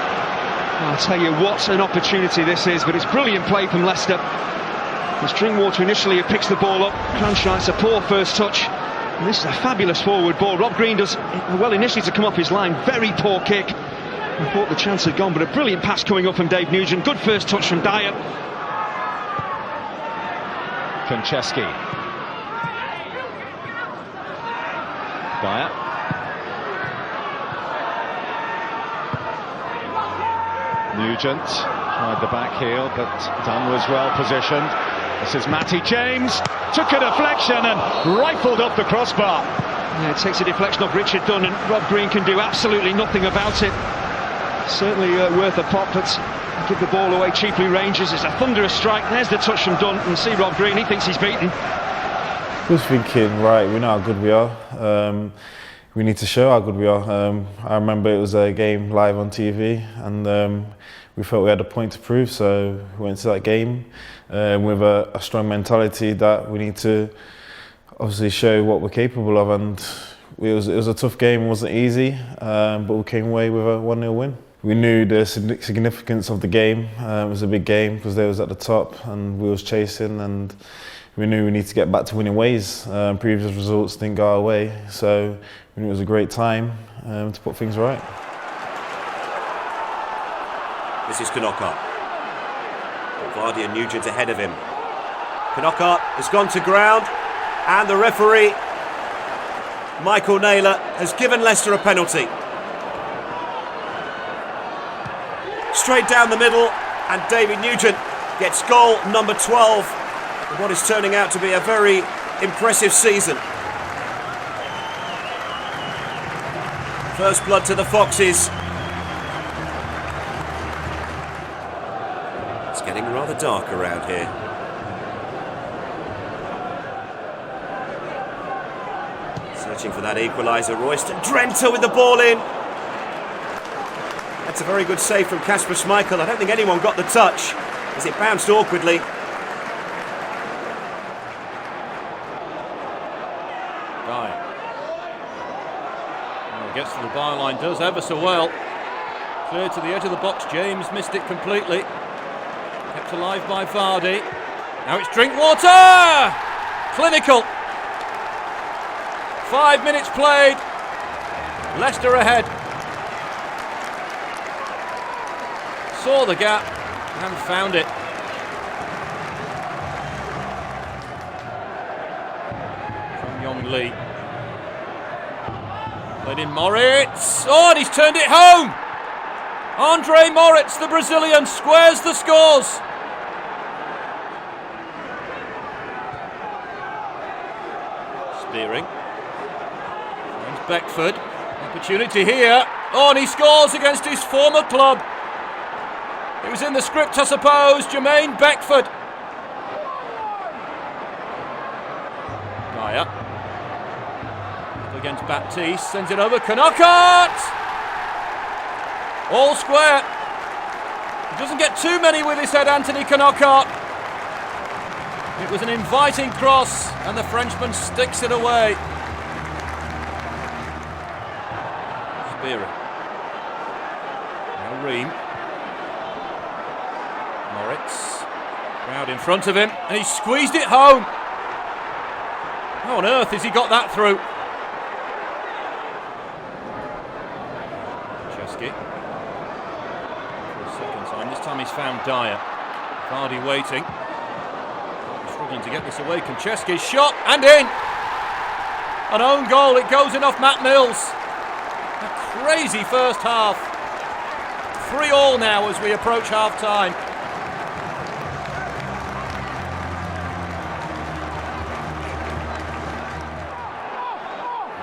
I'll tell you what an opportunity this is, but it's brilliant play from Leicester. As Drinkwater initially picks the ball up, Cranchight's a poor first touch. And this is a fabulous forward ball. Rob Green does well initially to come off his line, very poor kick. I thought the chance had gone, but a brilliant pass coming up from Dave Nugent. Good first touch from Dyer. Konchesky. Dyer. Nugent tried the back heel, but Dunn was well positioned. This is Matty James. Took a deflection and rifled off the crossbar. Yeah, it takes a deflection off Richard Dunn, and Rob Green can do absolutely nothing about it. Certainly worth a pop, but give the ball away cheaply. Rangers. It's a thunderous strike. There's the touch from Dunn, and see Rob Green, he thinks he's beaten. I was thinking, right, we know how good we are. We need to show how good we are. I remember it was a game live on TV, and we felt we had a point to prove, so we went to that game with a strong mentality that we need to obviously show what we're capable of. And it was a tough game, it wasn't easy, but we came away with a 1-0 win. We knew the significance of the game. It was a big game because they was at the top and we was chasing, and we knew we need to get back to winning ways. Previous results didn't go our way, so we knew it was a great time to put things right. This is Knockaert. Vardy and Nugent ahead of him. Knockaert has gone to ground, and the referee, Michael Naylor, has given Leicester a penalty. Straight down the middle, and David Nugent gets goal number 12 in what is turning out to be a very impressive season. First blood to the Foxes. It's getting rather dark around here. Searching for that equaliser, Royston Drenthe with the ball in. That's a very good save from Kasper Schmeichel. I don't think anyone got the touch as it bounced awkwardly. Dyer. Well, gets to the byline, does ever so well. Clear to the edge of the box, James missed it completely. Kept alive by Vardy. Now it's Drinkwater! Clinical. 5 minutes played. Leicester ahead. Saw the gap and found it. From Yong Lee. Played in Moritz. Oh, and he's turned it home. Andre Moritz, the Brazilian, squares the scores. Spearing. Finds Beckford. Opportunity here. Oh, and he scores against his former club. It was in the script, I suppose. Jermaine Beckford. Dyer. Up against Baptiste. Sends it over. Knockaert. All square. He doesn't get too many with his head, Anthony Knockaert. It was an inviting cross, and the Frenchman sticks it away. Spearer. Now Ream. Moritz. Crowd in front of him, and he squeezed it home. How on earth has he got that through? Chesky. For a second time. This time he's found Dyer. Vardy waiting. Struggling to get this away. Konchesky shot and in. An own goal. It goes in off Matt Mills. A crazy first half. 3-3 now as we approach half time.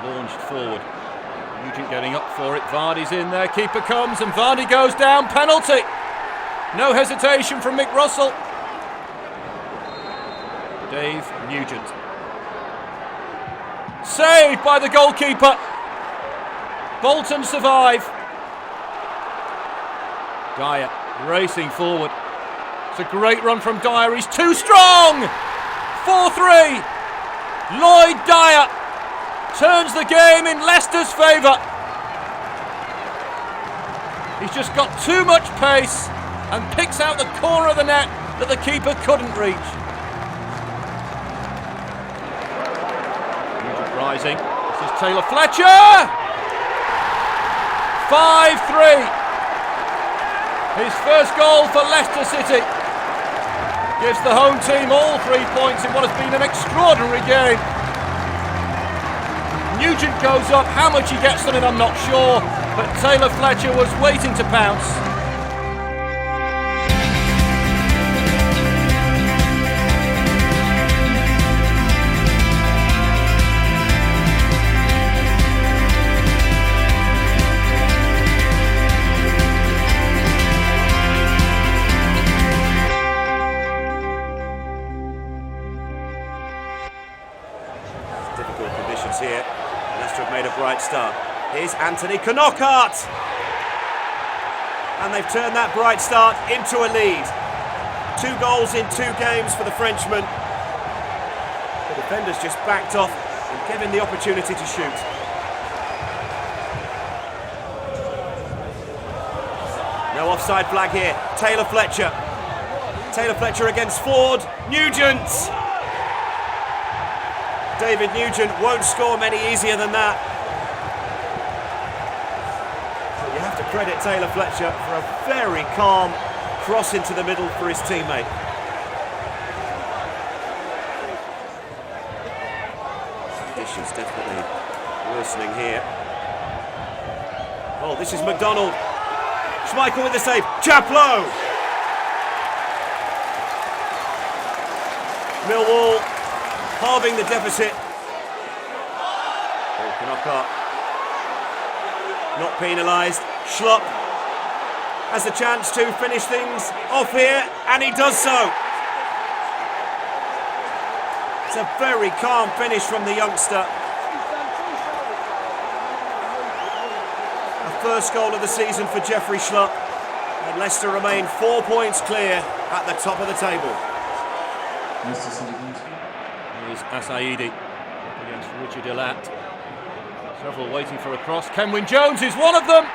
Launched forward. Nugent getting up for it. Vardy's in there. Keeper comes and Vardy goes down. Penalty. No hesitation from Mick Russell. Dave Nugent. Saved by the goalkeeper. Bolton survive. Dyer racing forward. It's a great run from Dyer. He's too strong. 4-3. Lloyd Dyer turns the game in Leicester's favour. He's just got too much pace and picks out the corner of the net that the keeper couldn't reach. Nugent rising. This is Taylor Fletcher. 5-3. His first goal for Leicester City gives the home team all 3 points in what has been an extraordinary game. Nugent goes up. How much he gets on it, I'm not sure, but Taylor Fletcher was waiting to pounce. Difficult conditions here. Leicester have made a bright start. Here's Anthony Knockaert. And they've turned that bright start into a lead. 2 goals in 2 games for the Frenchman. The defenders just backed off and gave him the opportunity to shoot. No offside flag here. Taylor Fletcher. Taylor Fletcher against Ford. Nugent. David Nugent won't score many easier than that. But you have to credit Taylor Fletcher for a very calm cross into the middle for his teammate. Conditions definitely worsening here. Oh, this is McDonald. Schmeichel with the save. Chaplow. Millwall halving the deficit. Knockaert not penalised. Schlupp has a chance to finish things off here, and he does so. It's a very calm finish from the youngster. The first goal of the season for Jeffrey Schlupp, and Leicester remain 4 points clear at the top of the table. Here's Asaidi against Richard Elat. Several waiting for a cross. Kenwyne Jones is one of them.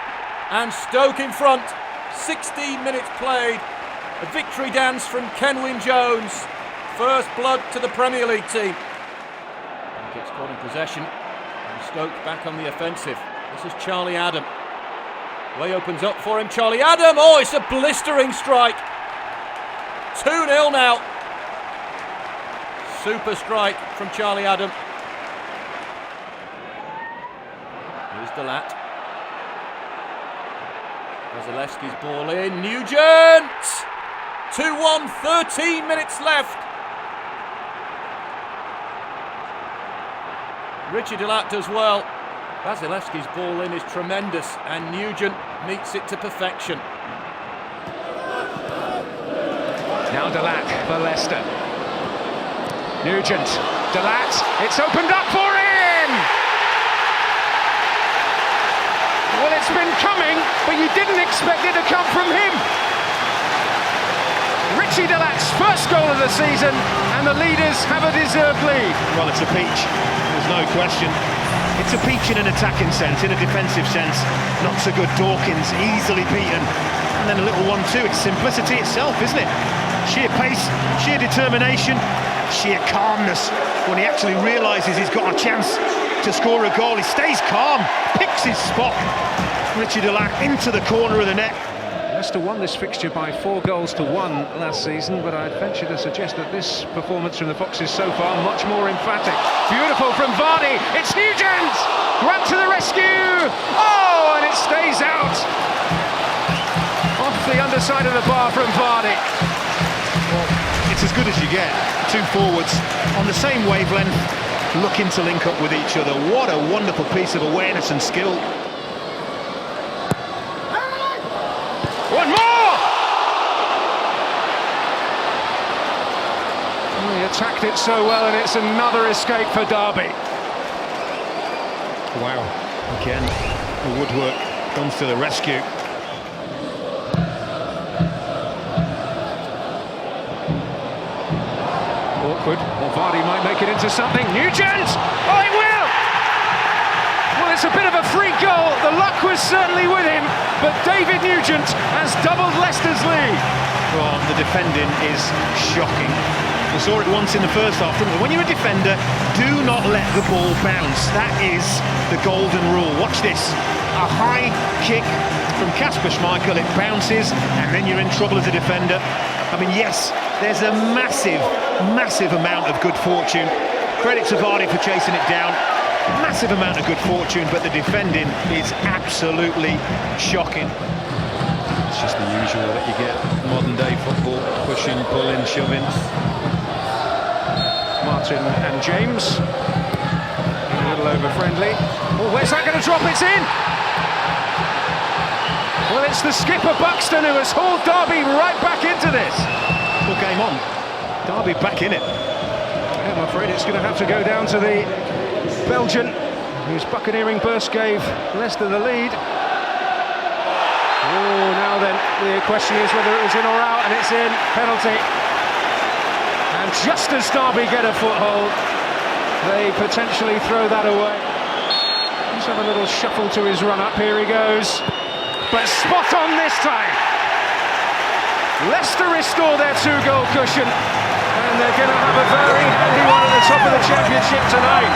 And Stoke in front. 16 minutes played. A victory dance from Kenwyne Jones. First blood to the Premier League team. He gets caught in possession. And Stoke back on the offensive. This is Charlie Adam. Way opens up for him. Charlie Adam. Oh, it's a blistering strike. 2-0 now. Super strike from Charlie Adam. Here's Delat. Vasilevsky's ball in. Nugent! 2-1, 13 minutes left. Richard Delat does well. Vasilevsky's ball in is tremendous, and Nugent meets it to perfection. Now Delat for Leicester. Nugent, Delat, it's opened up for him! Well, it's been coming, but you didn't expect it to come from him. Richie Delat's first goal of the season, and the leaders have a deserved lead. Well, it's a peach, there's no question. It's a peach in an attacking sense, in a defensive sense. Not so good. Dawkins, easily beaten. And then a little 1-2. It's simplicity itself, isn't it? Sheer pace, sheer determination, sheer calmness. When he actually realises he's got a chance to score a goal, he stays calm, picks his spot. Richie Delat into the corner of the net. Leicester won this fixture by 4-1 last season, but I'd venture to suggest that this performance from the Foxes so far much more emphatic. Beautiful from Vardy, it's Nugent! Grant to the rescue! Oh, and it stays out! Off the underside of the bar from Vardy. Well, it's as good as you get. Two forwards on the same wavelength, looking to link up with each other. What a wonderful piece of awareness and skill. One more! Well, he attacked it so well, and it's another escape for Derby. Wow. Again, the woodwork comes to the rescue. Awkward. Well, Vardy might make it into something. Nugent! Oh, it will! Well, it's a bit of a free goal. The luck was certainly with him, but David Nugent has doubled Leicester's lead. Well, the defending is shocking. We saw it once in the first half, didn't we? When you're a defender, do not let the ball bounce. That is the golden rule. Watch this. A high kick from Kasper Schmeichel, it bounces, and then you're in trouble as a defender. I mean, yes, there's a massive, massive amount of good fortune. Credit to Vardy for chasing it down. Massive amount of good fortune, but the defending is absolutely shocking. It's just the usual that you get modern day football, pushing, pulling, shoving. Martin and James. A little over-friendly. Oh, where's that going to drop? It's in! Well, it's the skipper Buxton who has hauled Derby right back into this. Full game on. Derby back in it. Yeah, I'm afraid it's going to have to go down to the Belgian, whose buccaneering burst gave Leicester the lead. Oh, now then, the question is whether it was in or out, and it's in. Penalty. And just as Derby get a foothold, they potentially throw that away. Let's have a little shuffle to his run-up. Here he goes. But spot on this time. Leicester restore their 2-goal cushion, and they're going to have a very handy one at the top of the championship tonight.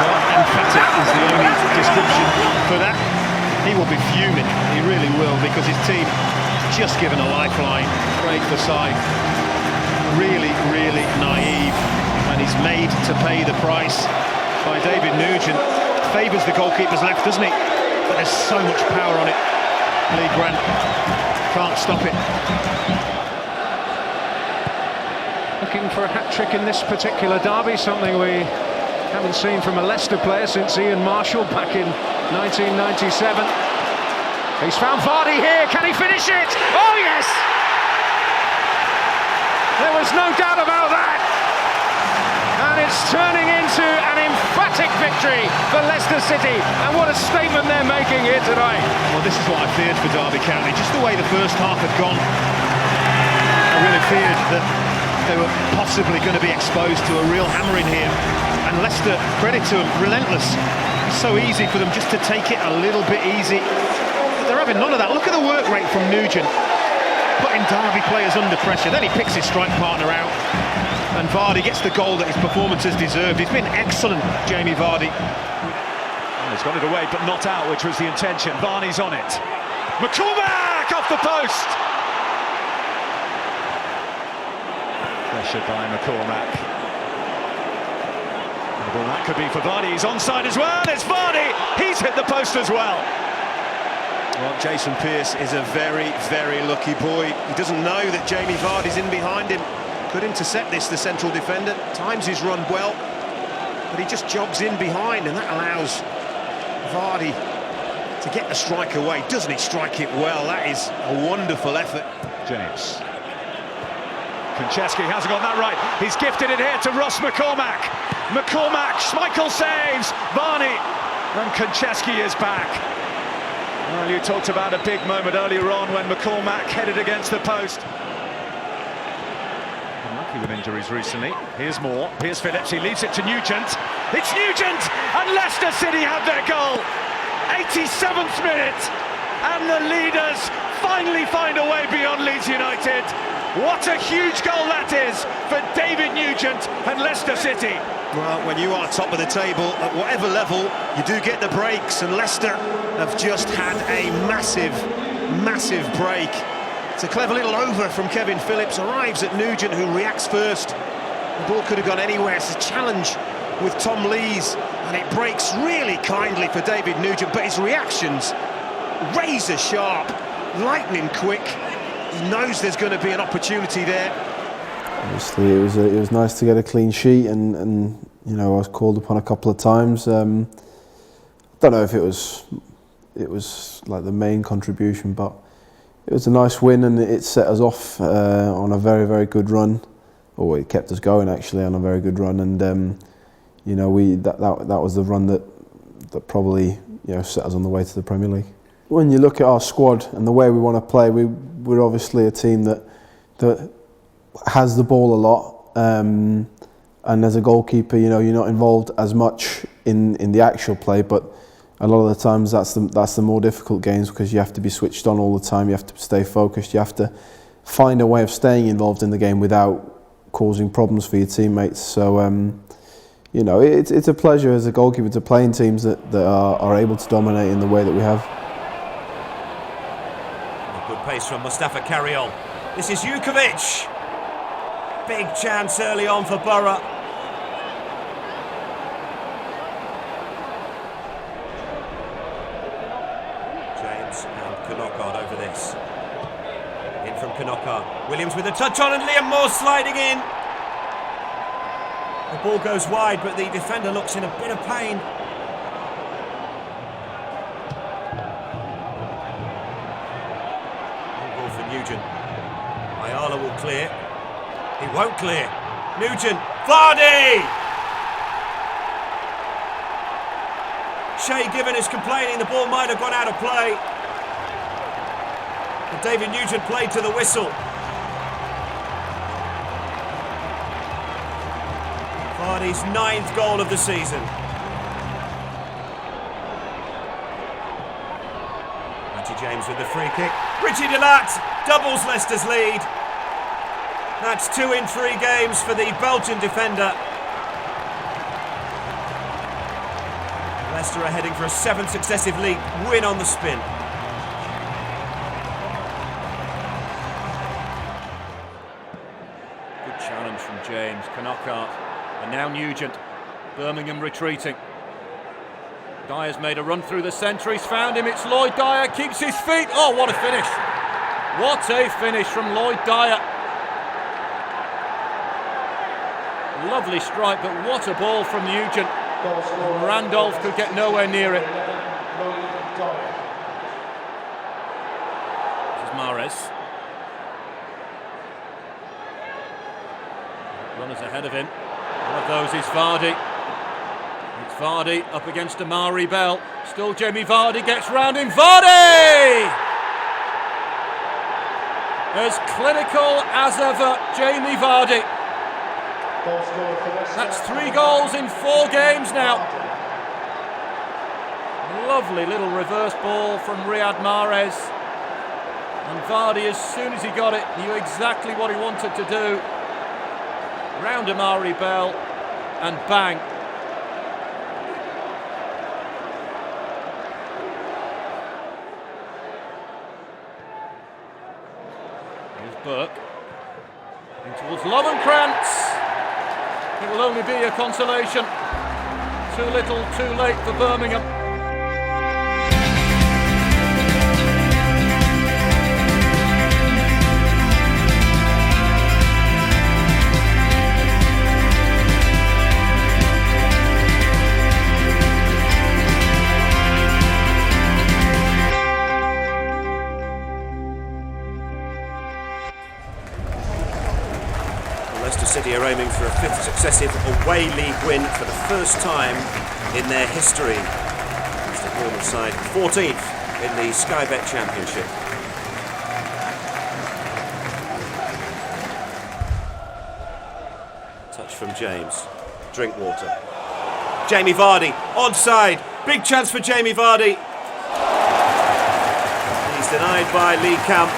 Well, emphatic is the only description for that. He will be fuming, he really will, because his team has just given a lifeline. Great for side. Really, really naive, and he's made to pay the price by David Nugent. Favours the goalkeeper's left, doesn't he? But there's so much power on it. Lee Grant can't stop it. Looking for a hat-trick in this particular derby, something we haven't seen from a Leicester player since Ian Marshall back in 1997. He's found Vardy here, can he finish it? Oh yes! There was no doubt about that! And it's turning into an emphatic victory for Leicester City, and what a statement they're making here tonight. Well, this is what I feared for Derby County, just the way the first half had gone. I really feared that they were possibly going to be exposed to a real hammering here, and Leicester, credit to them, relentless. So easy for them just to take it a little bit easy, but they're having none of that. Look at the work rate from Nugent, putting Derby players under pressure. Then he picks his strike partner out, and Vardy gets the goal that his performance has deserved. He's been excellent, Jamie Vardy. He's got it away, but not out, which was the intention. Varney's on it. McCormack off the post. Pressure by McCormack. Well, that could be for Vardy. He's onside as well. It's Vardy. He's hit the post as well. Well, Jason Pearce is a very, very lucky boy. He doesn't know that Jamie Vardy's in behind him. Could intercept this, the central defender. Times his run well, but he just jogs in behind, and that allows Vardy to get the strike away. Doesn't he strike it well? That is a wonderful effort. James. Konchesky hasn't got that right. He's gifted it here to Ross McCormack. McCormack, Schmeichel saves. Varney, and Konchesky is back. Well, you talked about a big moment earlier on when McCormack headed against the post. unlucky with injuries recently. Here's Moore, here's Phillips, he leaves it to Nugent. It's Nugent, and Leicester City have their goal. 87th minute, and the leaders finally find a way beyond Leeds United. What a huge goal that is for David Nugent and Leicester City. Well, when you are top of the table, at whatever level, you do get the breaks, and Leicester have just had a massive break. It's a clever little over from Kevin Phillips, arrives at Nugent, who reacts first. The ball could have gone anywhere. It's a challenge with Tom Lees, and it breaks really kindly for David Nugent, but his reactions, razor sharp, lightning quick. He knows there's going to be an opportunity there. Obviously, it was nice to get a clean sheet, and you know, I was called upon a couple of times. I don't know if it was like the main contribution, but it was a nice win, and it set us off on a very, very good run. Or it kept us going actually on a very good run, and you know, that was the run that probably, you know, set us on the way to the Premier League. When you look at our squad and the way we want to play, we're obviously a team that has the ball a lot, and as a goalkeeper, you know, you're not involved as much in the actual play, but a lot of the times that's the more difficult games, because you have to be switched on all the time, you have to stay focused, you have to find a way of staying involved in the game without causing problems for your teammates. So you know, it's a pleasure as a goalkeeper to play in teams that are able to dominate in the way that we have. Good pace from Mustafa Carriol. This is Jukovic. Big chance early on for Borough. James and Knockard over this. In from Knockard. Williams with a touch on, and Liam Moore sliding in. The ball goes wide, but the defender looks in a bit of pain. Ball for Nugent. Ayala will clear. He won't clear. Nugent. Vardy! Shay Given is complaining the ball might have gone out of play. But David Nugent played to the whistle. Vardy's 9th goal of the season. Matty James with the free kick. Richie Delat doubles Leicester's lead. That's 2 in 3 games for the Belgian defender. Leicester are heading for a 7th successive league win on the spin. Good challenge from James, Knockart, and now Nugent. Birmingham retreating. Dyer's made a run through the centre, he's found him, it's Lloyd Dyer, keeps his feet. Oh, what a finish! What a finish from Lloyd Dyer. Lovely strike, but what a ball from Nugent. Randolph could get nowhere near it. This is Mahrez. Runners ahead of him. One of those is Vardy. It's Vardy up against Amari Bell. Still Jamie Vardy gets round him. Vardy! As clinical as ever, Jamie Vardy. That's 3 goals in 4 games now. Lovely little reverse ball from Riyad Mahrez. And Vardy, as soon as he got it, knew exactly what he wanted to do. Round Amari Bell, and bang. Here's Burke. In towards Lovenkrantz. It will only be a consolation. Too little, too late for Birmingham. Leicester City are aiming for a 5th successive away league win for the first time in their history. It's the Bournemouth side 14th in the Sky Bet Championship. from James. Drinkwater. Jamie Vardy, onside. Big chance for Jamie Vardy. He's denied by Lee Camp.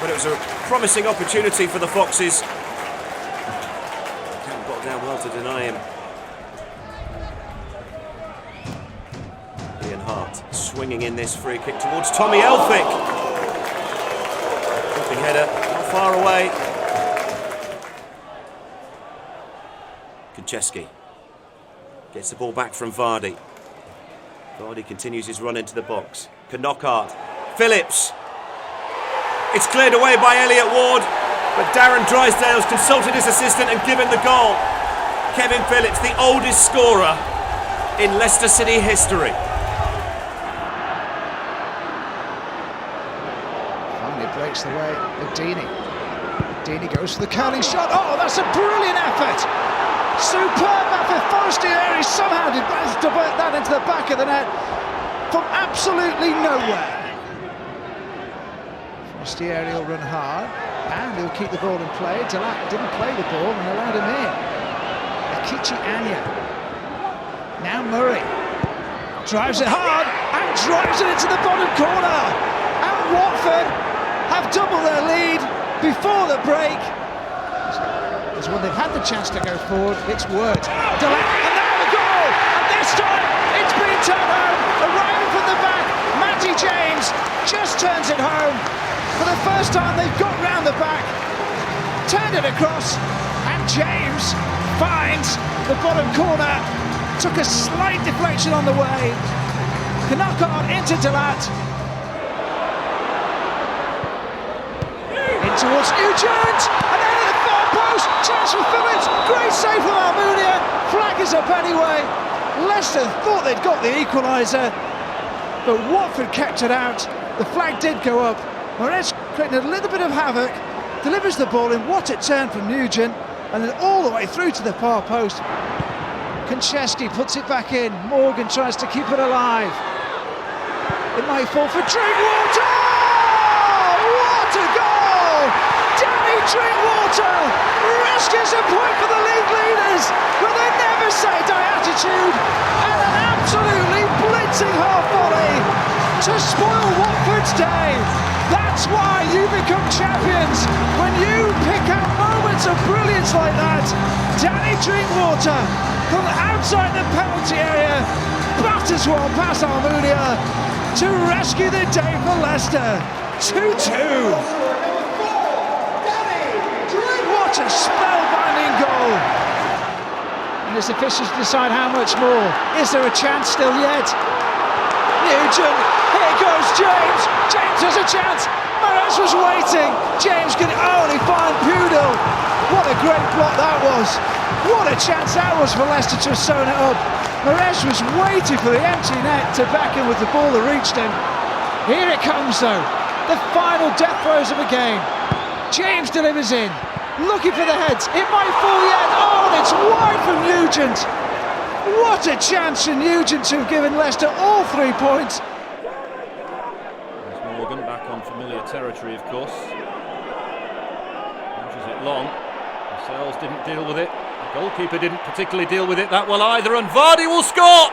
But it was a promising opportunity for the Foxes. Camp got down well to deny him. Ian Hart swinging in this free kick towards Tommy Elphick. Dropping header, not far away. Konchesky gets the ball back from Vardy. Vardy continues his run into the box. Knockaert. Phillips. It's cleared away by Elliott Ward, but Darren Drysdale's consulted his assistant and given the goal. Kevin Phillips, the oldest scorer in Leicester City history. Finally breaks the way of Deeney. Deeney goes for the curling shot. Oh, that's a brilliant effort! Superb effort. Forestieri somehow did divert that into the back of the net from absolutely nowhere. Forestieri will run hard and he'll keep the ball in play. Delat didn't play the ball and allowed him in. Akichi Anya. Now Murray drives it hard and drives it into the bottom corner. And Watford have doubled their lead before the break. As when they've had the chance to go forward, it's Wood. Delat, and now the goal! And this time it's been turned home. Arriving from the back, Matty James just turns it home. For the first time they've got round the back, turned it across, and James finds the bottom corner. Took a slight deflection on the way. Knockaert into Delat. In towards Nugent, and then at the far post, chance for Phillips. Great save from Almunia. Flag is up anyway. Leicester thought they'd got the equaliser, but Watford kept it out. The flag did go up. Moretz creating a little bit of havoc, delivers the ball in. What a turn from Nugent, and then all the way through to the far post. Konchesky puts it back in. Morgan tries to keep it alive. It might fall for Drinkwater! What a goal! Danny Drinkwater rescues a point for the league leaders with a never say die attitude and an absolutely blitzing half volley to spoil Watford's day. That's why you become champions, when you pick out moments of brilliance like that. Danny Drinkwater from outside the penalty area batters one past Almunia to rescue the day for Leicester. 2-2. What a spellbinding goal. And as officials decide how much more. Is there a chance still yet? Nugent, here goes James. James has a chance. Moretz was waiting. James could only find Pudel. What a great block that was. What a chance that was for Leicester to have sewn it up. Moretz was waiting for the empty net to back him with the ball that reached him. Here it comes though. The final death throes of a game. James delivers in. Looking for the heads. It might fall yet. Oh, and it's wide from Nugent. What a chance for Nugent to have given Leicester all 3 points. There's Morgan back on familiar territory, of course. Pushes it long. Lascelles didn't deal with it. The goalkeeper didn't particularly deal with it that well either, and Vardy will score!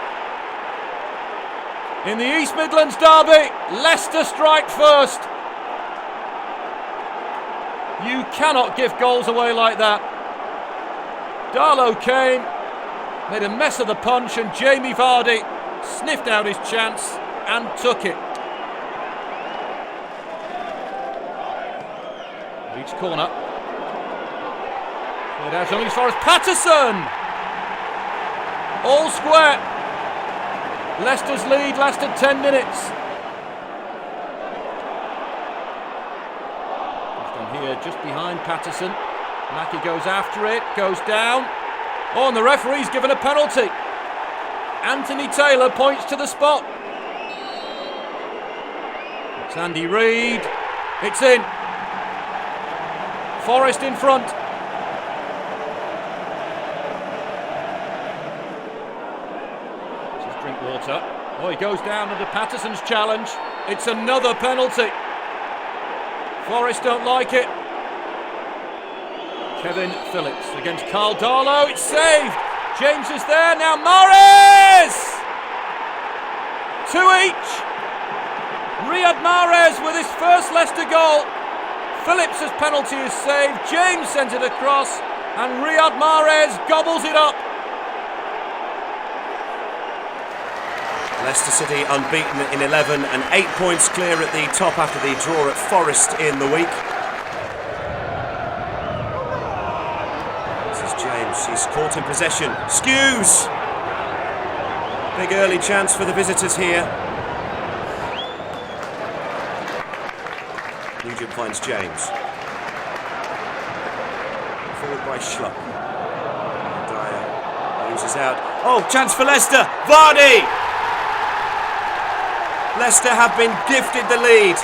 In the East Midlands derby, Leicester strike first. You cannot give goals away like that. Darlow came, made a mess of the punch, and Jamie Vardy sniffed out his chance and took it. Each corner. Cleared out only as far as Patterson. All square. Leicester's lead lasted 10 minutes. Just on here, just behind Patterson. Mackie goes after it, goes down. Oh, and the referee's given a penalty. Anthony Taylor points to the spot. It's Andy Reid. It's in. Forest in front. This is Drinkwater. Oh, he goes down under Patterson's challenge. It's another penalty. Forest don't like it. Kevin Phillips against Carl Darlow. It's saved. James is there now. Mahrez! 2 each. Riyad Mahrez with his first Leicester goal. Phillips' penalty is saved. James sends it across, and Riyad Mahrez gobbles it up. Leicester City unbeaten in 11 and 8 points clear at the top after the draw at Forest in the week. This is James, he's caught in possession. Skews! Big early chance for the visitors here. Nugent finds James. Forward by Schlupp. Dyer loses out. Oh, chance for Leicester! Vardy! Leicester have been gifted the lead.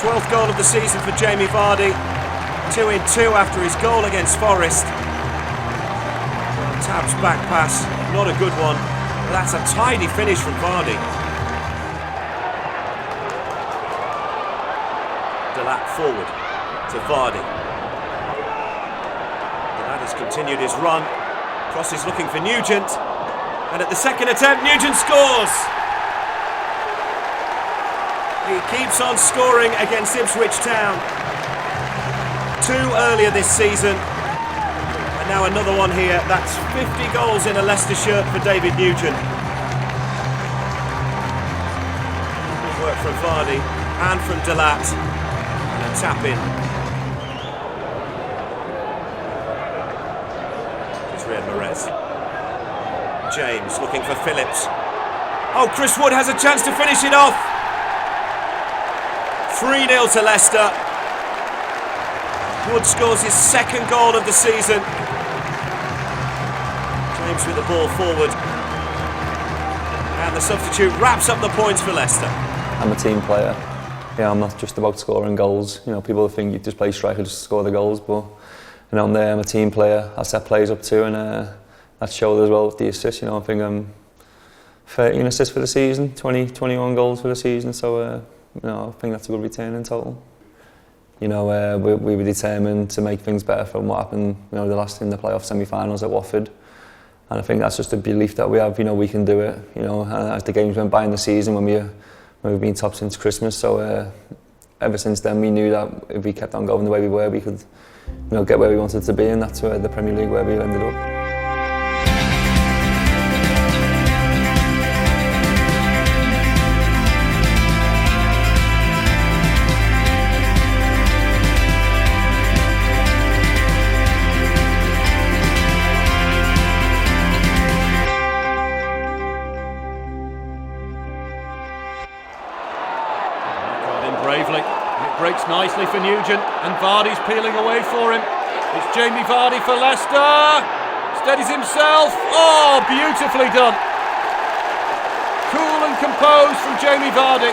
12th goal of the season for Jamie Vardy. 2 in 2 after his goal against Forest. Tabb's back pass, not a good one. But that's a tidy finish from Vardy. Delat forward to Vardy. Delat has continued his run. Cross is looking for Nugent. And at the second attempt, Nugent scores! He keeps on scoring against Ipswich Town. 2 earlier this season. And now another one here. That's 50 goals in a Leicester shirt for David Nugent. Good work from Vardy and from Delat. And a tap in. It's Riyad Mahrez. James looking for Phillips. Oh, Chris Wood has a chance to finish it off. 3-0 to Leicester. Wood scores his second goal of the season. James with the ball forward. And the substitute wraps up the points for Leicester. I'm a team player. Yeah, I'm not just about scoring goals. You know, people think you just play striker just to score the goals, but you know, I'm a team player. I set plays up too, and that showed as well with the assists. You know, I think I'm 13 assists for the season, 21 goals for the season. So, you know, I think that's a good return in total. You know, we were determined to make things better from what happened. You know, the last in the playoff semi-finals at Watford, and I think that's just a belief that we have. You know, we can do it. You know, as the games went by in the season when we've been top since Christmas. So, ever since then, we knew that if we kept on going the way we were, we could, you know, get where we wanted to be, and that's where the Premier League where we ended up. Bravely, and it breaks nicely for Nugent, and Vardy's peeling away for him. It's Jamie Vardy for Leicester, steadies himself. Oh, beautifully done. Cool and composed from Jamie Vardy.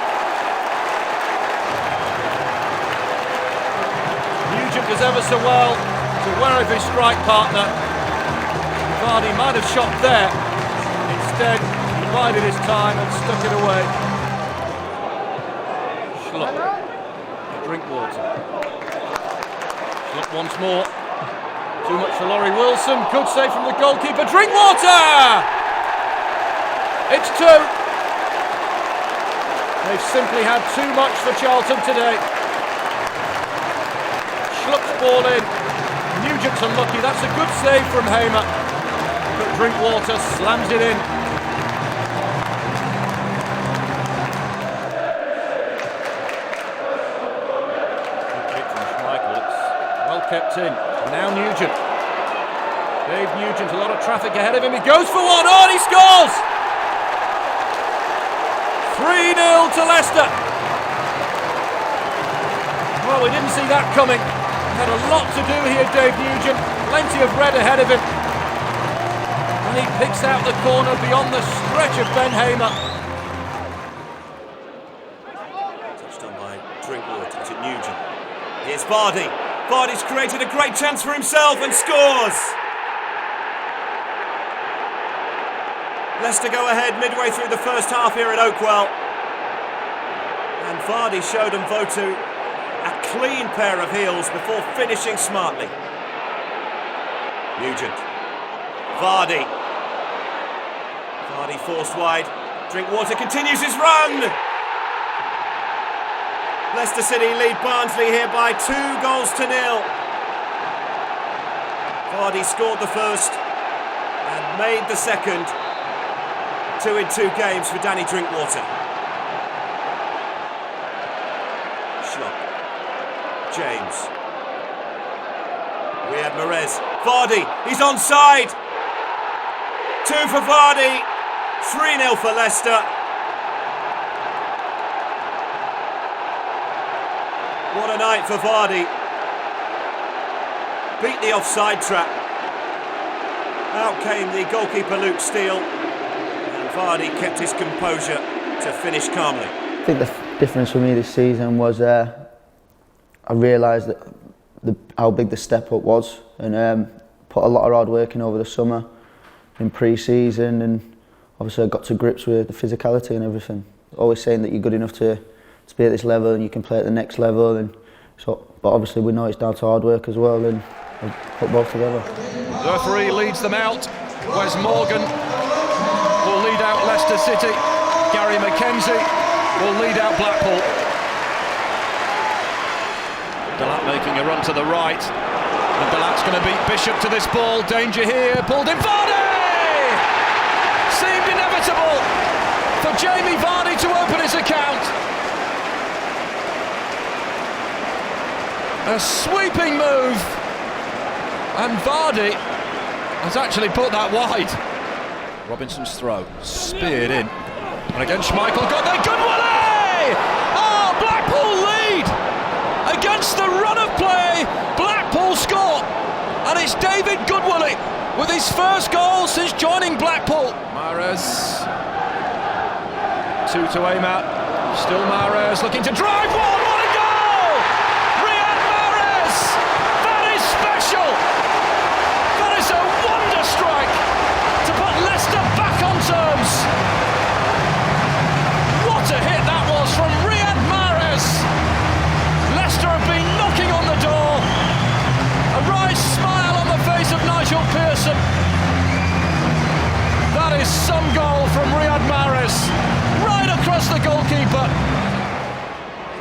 Nugent does ever so well to aware of his strike partner. Vardy might have shot there, instead he bided his time and stuck it away. Schlupp. Drinkwater. Schlupp once more. Too much for Laurie Wilson. Good save from the goalkeeper. Drinkwater! It's 2. They've simply had too much for Charlton today. Schlupp's ball in. Nugent's unlucky. That's a good save from Hamer. But Drinkwater slams it in. Kept in. Now Nugent. Dave Nugent, a lot of traffic ahead of him. He goes for one. Oh, and he scores! 3-0 to Leicester. Well, we didn't see that coming. He had a lot to do here, Dave Nugent. Plenty of red ahead of him. And he picks out the corner beyond the stretch of Ben Hamer. Touched on by Drinkwater to Nugent. Here's Vardy. Vardy's created a great chance for himself and scores! Leicester go ahead midway through the first half here at Oakwell. And Vardy showed Mvotu a clean pair of heels before finishing smartly. Nugent. Vardy. Vardy forced wide. Drinkwater continues his run. Leicester City lead Barnsley here by 2-0. Vardy scored the first and made the second. 2 in 2 games for Danny Drinkwater. Schlupp. James. Riyad Mahrez. Vardy, he's onside. 2 for Vardy. 3-0 for Leicester. What a night for Vardy. Beat the offside trap. Out came the goalkeeper Luke Steele. And Vardy kept his composure to finish calmly. I think the difference for me this season was I realised that how big the step up was, and put a lot of hard work in over the summer, in pre-season, and obviously I got to grips with the physicality and everything. Always saying that you're good enough to be at this level and you can play at the next level, and so. But obviously we know it's down to hard work as well, and I've put both together. The referee leads them out. Wes Morgan will lead out Leicester City. Gary McKenzie will lead out Blackpool. Delat making a run to the right, and Delat's going to beat Bishop to this ball. Danger here, pulled in. Vardy! Seemed inevitable for Jamie Vardy to open his account. A sweeping move, and Vardy has actually put that wide. Robinson's throw, speared in, and again Schmeichel got there. Goodwillie! Oh, Blackpool lead! Against the run of play, Blackpool score, and it's David Goodwillie with his first goal since joining Blackpool. Mahrez, 2 to aim at, still Mahrez looking to drive one. What a goal! Riyad Mahrez! That is special! That is a wonder strike to put Leicester back on terms. What a hit that was from Riyad Mahrez! Leicester have been knocking on the door. A wry smile on the face of Nigel Pearson. That is some goal from Riyad Mahrez. Right across the goalkeeper.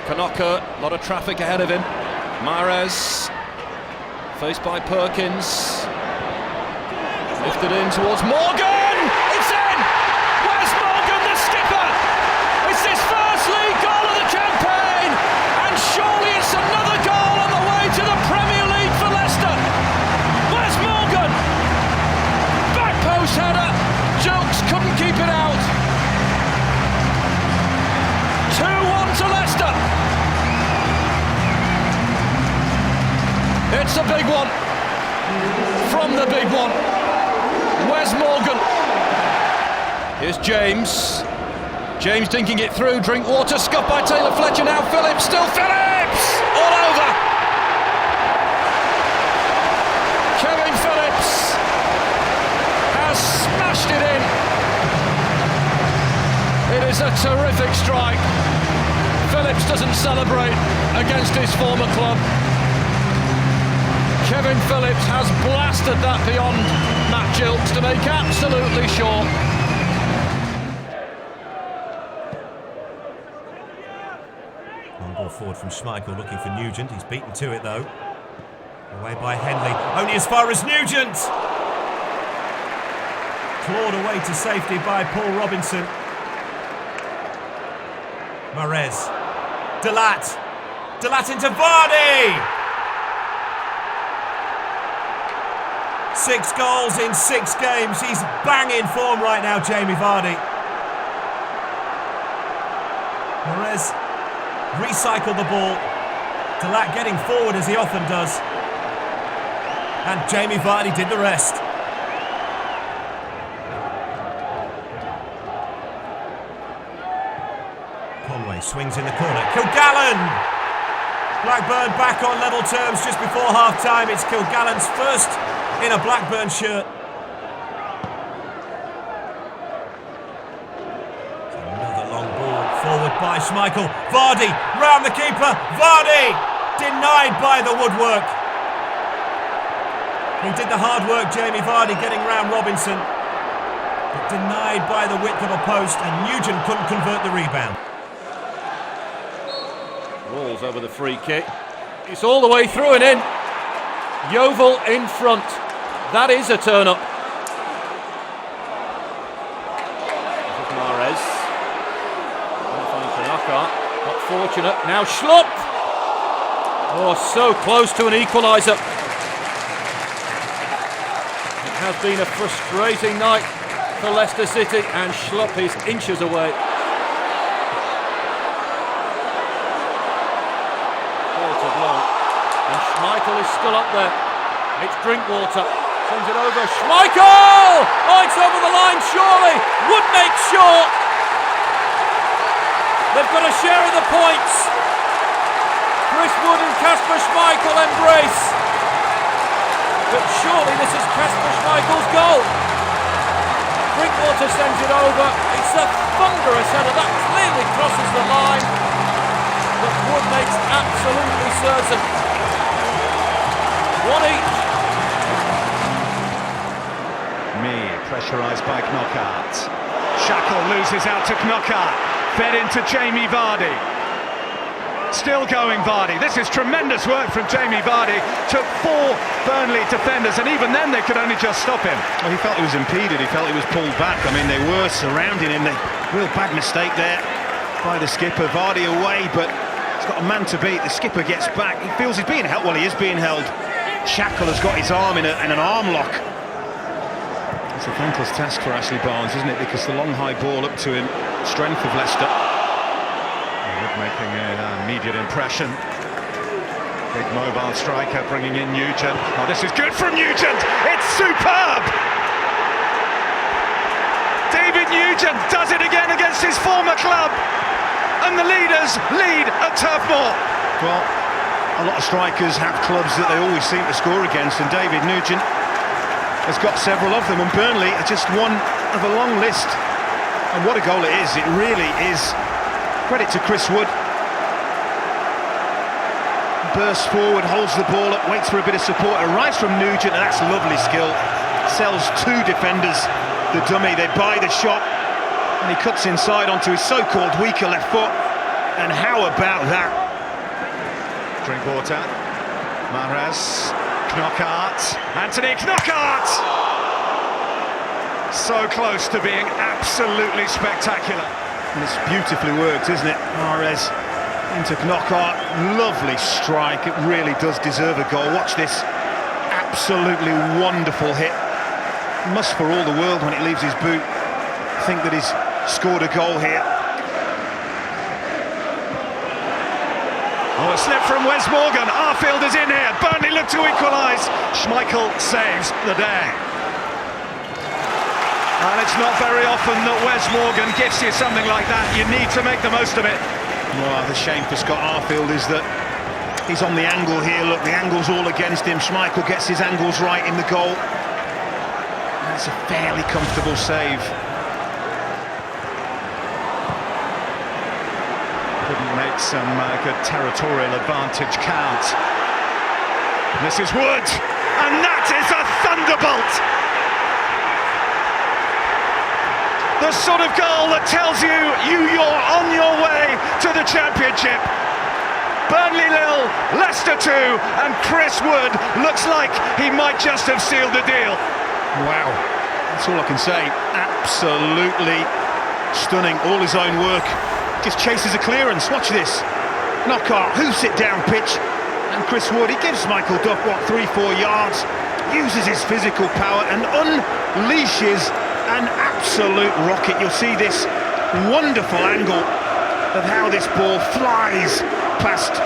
Kanaka, a lot of traffic ahead of him. Mahrez, faced by Perkins. Lifted in towards Morgan. It's in! Where's Morgan, the skipper? It's his first league goal of the campaign, and surely it's another goal on the way to the Premier League for Leicester. Where's Morgan? Back post header. Jokes couldn't keep it out. 2-1 to Leicester. It's a big one. From the big one. Where's Morgan? Here's James. James dinking it through. Drinkwater scuffed by Taylor Fletcher. Now Phillips. Still Phillips! All over. Kevin Phillips has smashed it in. It is a terrific strike. Phillips doesn't celebrate against his former club. Kevin Phillips has blasted that beyond Matt Gilks to make absolutely sure. Long ball forward from Schmeichel, looking for Nugent. He's beaten to it though. Away by Henley, only as far as Nugent. Clawed away to safety by Paul Robinson. Mahrez. Delat into Vardy! 6 goals in 6 games. He's banging form right now, Jamie Vardy. Mahrez recycled the ball. Delat getting forward as he often does. And Jamie Vardy did the rest. Conway swings in the corner. Kilgallen! Blackburn back on level terms just before half-time. It's Kilgallen's first in a Blackburn shirt. Another long ball forward by Schmeichel. Vardy round the keeper. Vardy Denied by the woodwork. He did the hard work, Jamie Vardy, getting round Robinson. But denied by the width of a post, and Nugent couldn't convert the rebound. Rolls over the free kick. It's all the way through and in. Yeovil in front. That is a turn-up. This is Mahrez. Finds the knockout. Not fortunate. Now Schlupp. Oh, so close to an equaliser. It has been a frustrating night for Leicester City, and Schlupp is inches away. Quartered long. And Schmeichel is still up there. It's Drinkwater. Sends it over. Schmeichel! Oh, it's over the line, surely. Wood makes sure. They've got a share of the points. Chris Wood and Kasper Schmeichel embrace. But surely this is Kasper Schmeichel's goal. Drinkwater sends it over. It's a thunderous header. That clearly crosses the line. But Wood makes absolutely certain. One each. Pressurised by Knockaert. Shackle loses out to Knockaert. Fed into Jamie Vardy. Still going Vardy. This is tremendous work from Jamie Vardy. Took 4 Burnley defenders, and even then they could only just stop him. Well, he felt he was impeded. He felt he was pulled back. I mean, they were surrounding him. Real bad mistake there by the skipper. Vardy away, but he's got a man to beat. The skipper gets back. He feels he's being held. Well, he is being held. Shackle has got his arm in an arm lock. It's a thankless task for Ashley Barnes, isn't it? Because the long high ball up to him, strength of Leicester. Wood making an immediate impression. Big mobile striker bringing in Nugent. Oh, this is good from Nugent! It's superb! David Nugent does it again against his former club. And the leaders lead at Turf Moor. Well, a lot of strikers have clubs that they always seem to score against, and David Nugent has got several of them, and Burnley are just one of a long list. And what a goal it is. It really is. Credit to Chris Wood. Bursts forward, holds the ball up, waits for a bit of support, arrives from Nugent, and that's lovely skill. Sells 2 defenders the dummy. They buy the shot, and he cuts inside onto his so-called weaker left foot. And how about that? Drinkwater, Mahrez, Knockaert, Anthony Knockaert! So close to being absolutely spectacular. And it's beautifully worked, isn't it? Mahrez into Knockaert, lovely strike. It really does deserve a goal. Watch this, absolutely wonderful hit. Must for all the world when it leaves his boot think that he's scored a goal here. Oh, a slip from Wes Morgan. Arfield is in here. Burnley look to equalise. Schmeichel saves the day. And it's not very often that Wes Morgan gives you something like that. You need to make the most of it. Well, the shame for Scott Arfield is that he's on the angle here. Look, the angle's all against him. Schmeichel gets his angles right in the goal. And it's a fairly comfortable save. Couldn't make some good territorial advantage count. This is Wood, and that is a thunderbolt! The sort of goal that tells you're on your way to the championship. Burnley 0, Leicester 2, and Chris Wood looks like he might just have sealed the deal. Wow, that's all I can say. Absolutely stunning, all his own work. Just chases a clearance, watch this. Knockaert, hoofs it down pitch, and Chris Wood, he gives Michael Duff, 3-4 yards, uses his physical power and unleashes an absolute rocket. You'll see this wonderful angle of how this ball flies past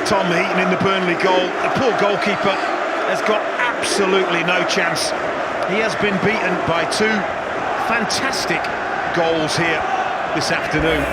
Tom Heaton in the Burnley goal. The poor goalkeeper has got absolutely no chance. He has been beaten by 2 fantastic goals here this afternoon.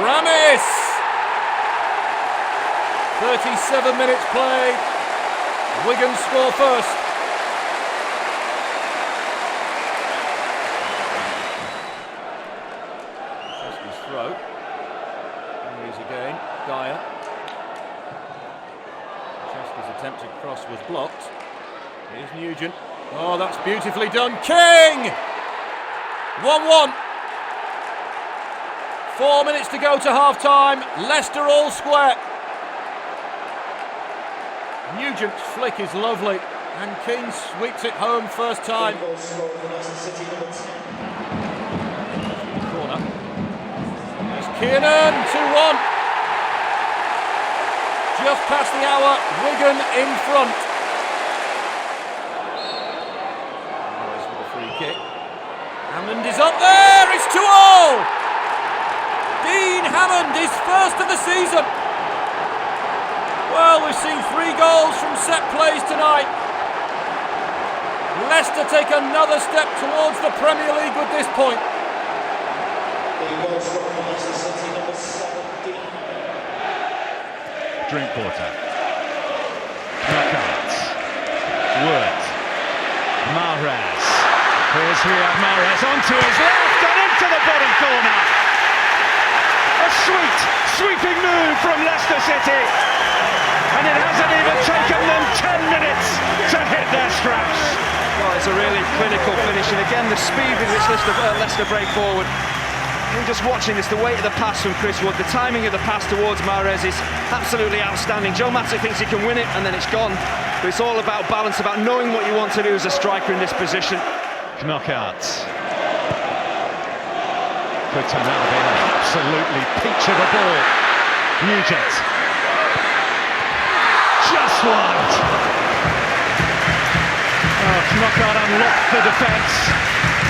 Ramis! 37 minutes played. Wigan score first. Chester's throw. Here he is again. Dyer. Chester's attempted cross was blocked. Here's Nugent. Oh, that's beautifully done. King! 1-1. 4 minutes to go to half-time. Leicester all square. Nugent's flick is lovely, and King sweeps it home first time. Corner. There's Kiernan, 2-1. Just past the hour, Wigan in front. Morris with a free kick. Hammond is up there, it's 2-2. Dean Hammond is first of the season. Well, we've seen 3 goals from set plays tonight. Leicester take another step towards the Premier League with this point. Drinkwater. Knockouts. Wood. Mahrez. Here's Riyad Mahrez onto his left and into the bottom corner. A sweet, sweeping move from Leicester City. And it hasn't even taken them 10 minutes to hit their straps. Well, it's a really clinical finish, and again the speed with which Leicester break forward. We're just watching this, the weight of the pass from Chris Wood, the timing of the pass towards Mahrez is absolutely outstanding. Joe Matip thinks he can win it and then it's gone, but it's all about balance, about knowing what you want to do as a striker in this position. Knockouts. Could turn out to be an absolutely peach of a ball. Nugent. Just one. Oh, Knockout unlocked the defence.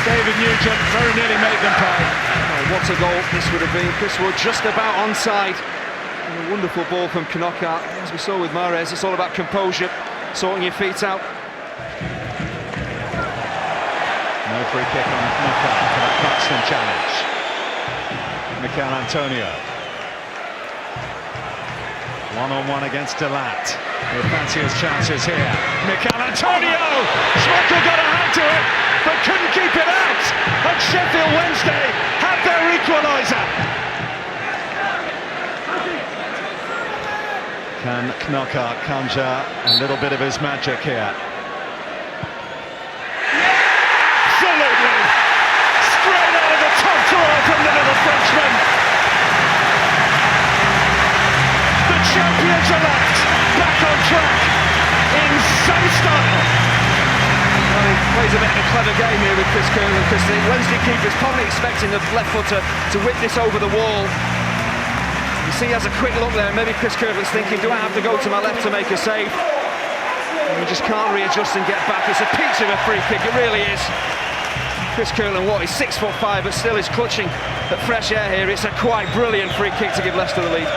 David Nugent very nearly made them pay. Oh, what a goal this would have been. Chris Wood just about onside. And a wonderful ball from Knockout. As we saw with Mahrez, it's all about composure, sorting your feet out. No free kick on Knockout for that Buxton challenge. Mikel Antonio. One-on-one against Delat. He'll fancy his chances here. Mikel Antonio! Schmeichel got a hand to it, but couldn't keep it out. And Sheffield Wednesday have their equaliser. Can Knockout conjure a little bit of his magic here? Absolutely! Straight out of the top drawer from the little Frenchman. The champions elect back on track in some style. Well, he plays a bit of a clever game here with Chris Kirkland, because the Wednesday keeper's probably expecting the left footer to whip this over the wall. You see he has a quick look there, maybe Chris Kirkland's thinking, do I have to go to my left to make a save? And he just can't readjust and get back. It's a peach of a free kick, it really is. Chris Kirkland, what, he's 6'5", but still is clutching at fresh air here. It's a quite brilliant free kick to give Leicester the lead.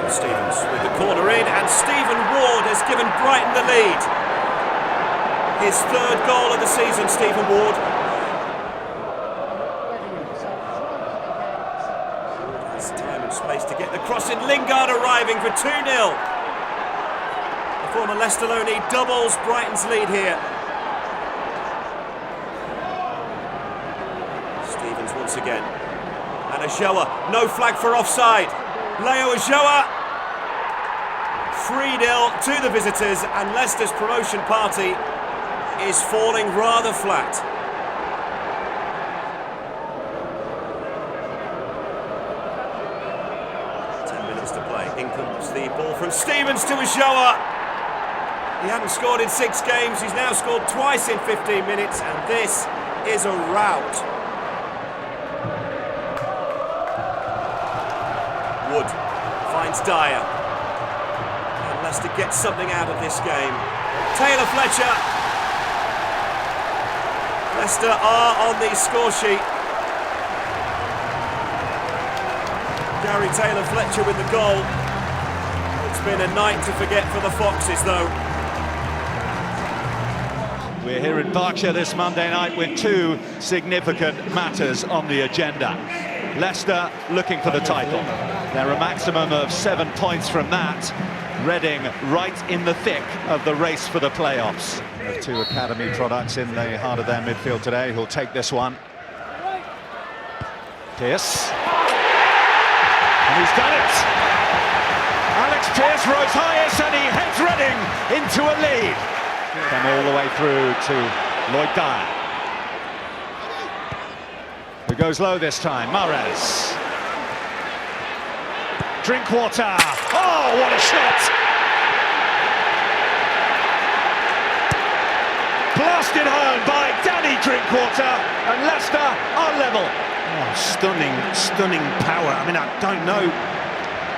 Stevens with the corner in, and Stephen Ward has given Brighton the lead. His 3rd goal of the season, Stephen Ward. There's time and space to get the cross in. Lingard arriving for 2-0. The former Leicester loanee doubles Brighton's lead here. Stevens once again. And Ajoa, no flag for offside. Leo Ajoa. 3-0 to the visitors, and Leicester's promotion party is falling rather flat. To play. In comes the ball from Stevens to Ajoa. He hadn't scored in 6 games. He's now scored twice in 15 minutes, and this is a rout. Wood finds Dyer. And Leicester gets something out of this game. Taylor Fletcher. Leicester are on the score sheet. Gary Taylor Fletcher with the goal. It's been a night to forget for the Foxes, though. We're here in Berkshire this Monday night with two significant matters on the agenda. Leicester looking for the title. They're a maximum of 7 points from that. Reading right in the thick of the race for the playoffs. There are two academy products in the heart of their midfield today who'll take this one. Pearce. And he's done it! Alex Pearce rose highest and he heads Reading into a lead. Come all the way through to Lloyd Dyer. Who goes low this time, Mahrez. Drinkwater. Oh, what a shot! Blasted home by Danny Drinkwater, and Leicester are level. Oh, stunning power. I mean, I don't know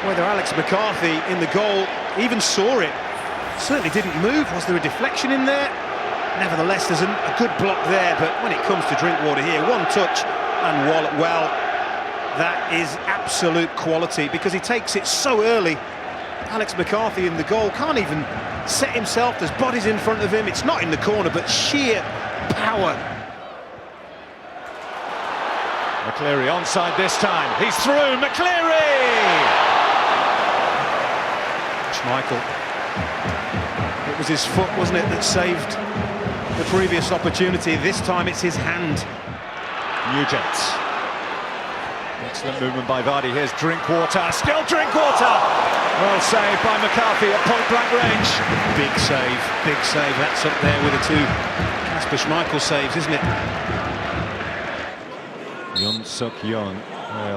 whether Alex McCarthy in the goal even saw it. Certainly didn't move. Was there a deflection in there? Nevertheless, there's a good block there, but when it comes to Drinkwater here, one touch and well, that is absolute quality because he takes it so early. Alex McCarthy in the goal can't even set himself. There's bodies in front of him. It's not in the corner, but sheer power. McCleary onside this time. He's through. McCleary! Schmeichel. It was his foot, wasn't it, that saved the previous opportunity. This time it's his hand. Nugent. Excellent movement by Vardy. Here's Drinkwater. Still Drinkwater! Well saved by McCarthy at point-blank range. Big save. That's up there with the two Kasper Schmeichel saves, isn't it? Yoon Suk Yeon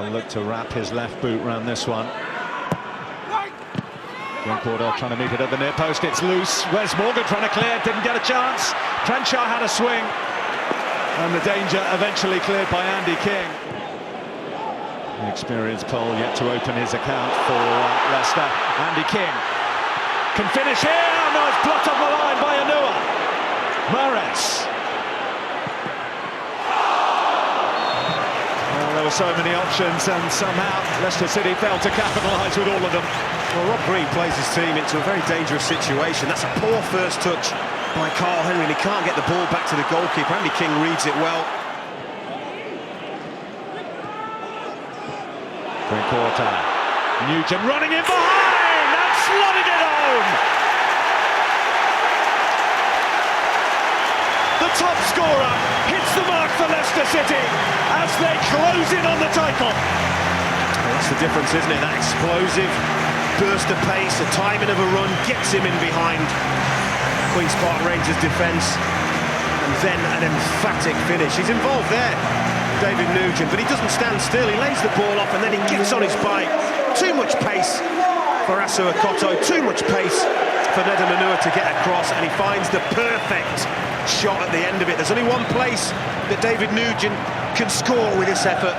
will look to wrap his left boot round this one. Drinkwater trying to meet it at the near post. It's loose. Wes Morgan trying to clear. Didn't get a chance. Trenchard had a swing. And the danger eventually cleared by Andy King. The experienced Cole yet to open his account for Leicester. Andy King can finish here. No, it's blocked off the line by Anua. Mahrez. Well, there were so many options and somehow Leicester City failed to capitalise with all of them. Well, Rob Green plays his team into a very dangerous situation. That's a poor first touch by Carl Henry, and he can't get the ball back to the goalkeeper. Andy King reads it well. Drinkwater. Nugent running in behind and slotted it home. The top scorer hits the mark for Leicester City as they close in on the title. Well, that's the difference, isn't it? That explosive burst of pace, the timing of a run gets him in behind Queen's Park Rangers defence, and then an emphatic finish. He's involved there, David Nugent, but he doesn't stand still. He lays the ball off and then he gets on his bike. Too much pace for Asu Akoto, too much pace for Nedum Anua to get across, and he finds the perfect shot at the end of it. There's only one place that David Nugent can score with this effort.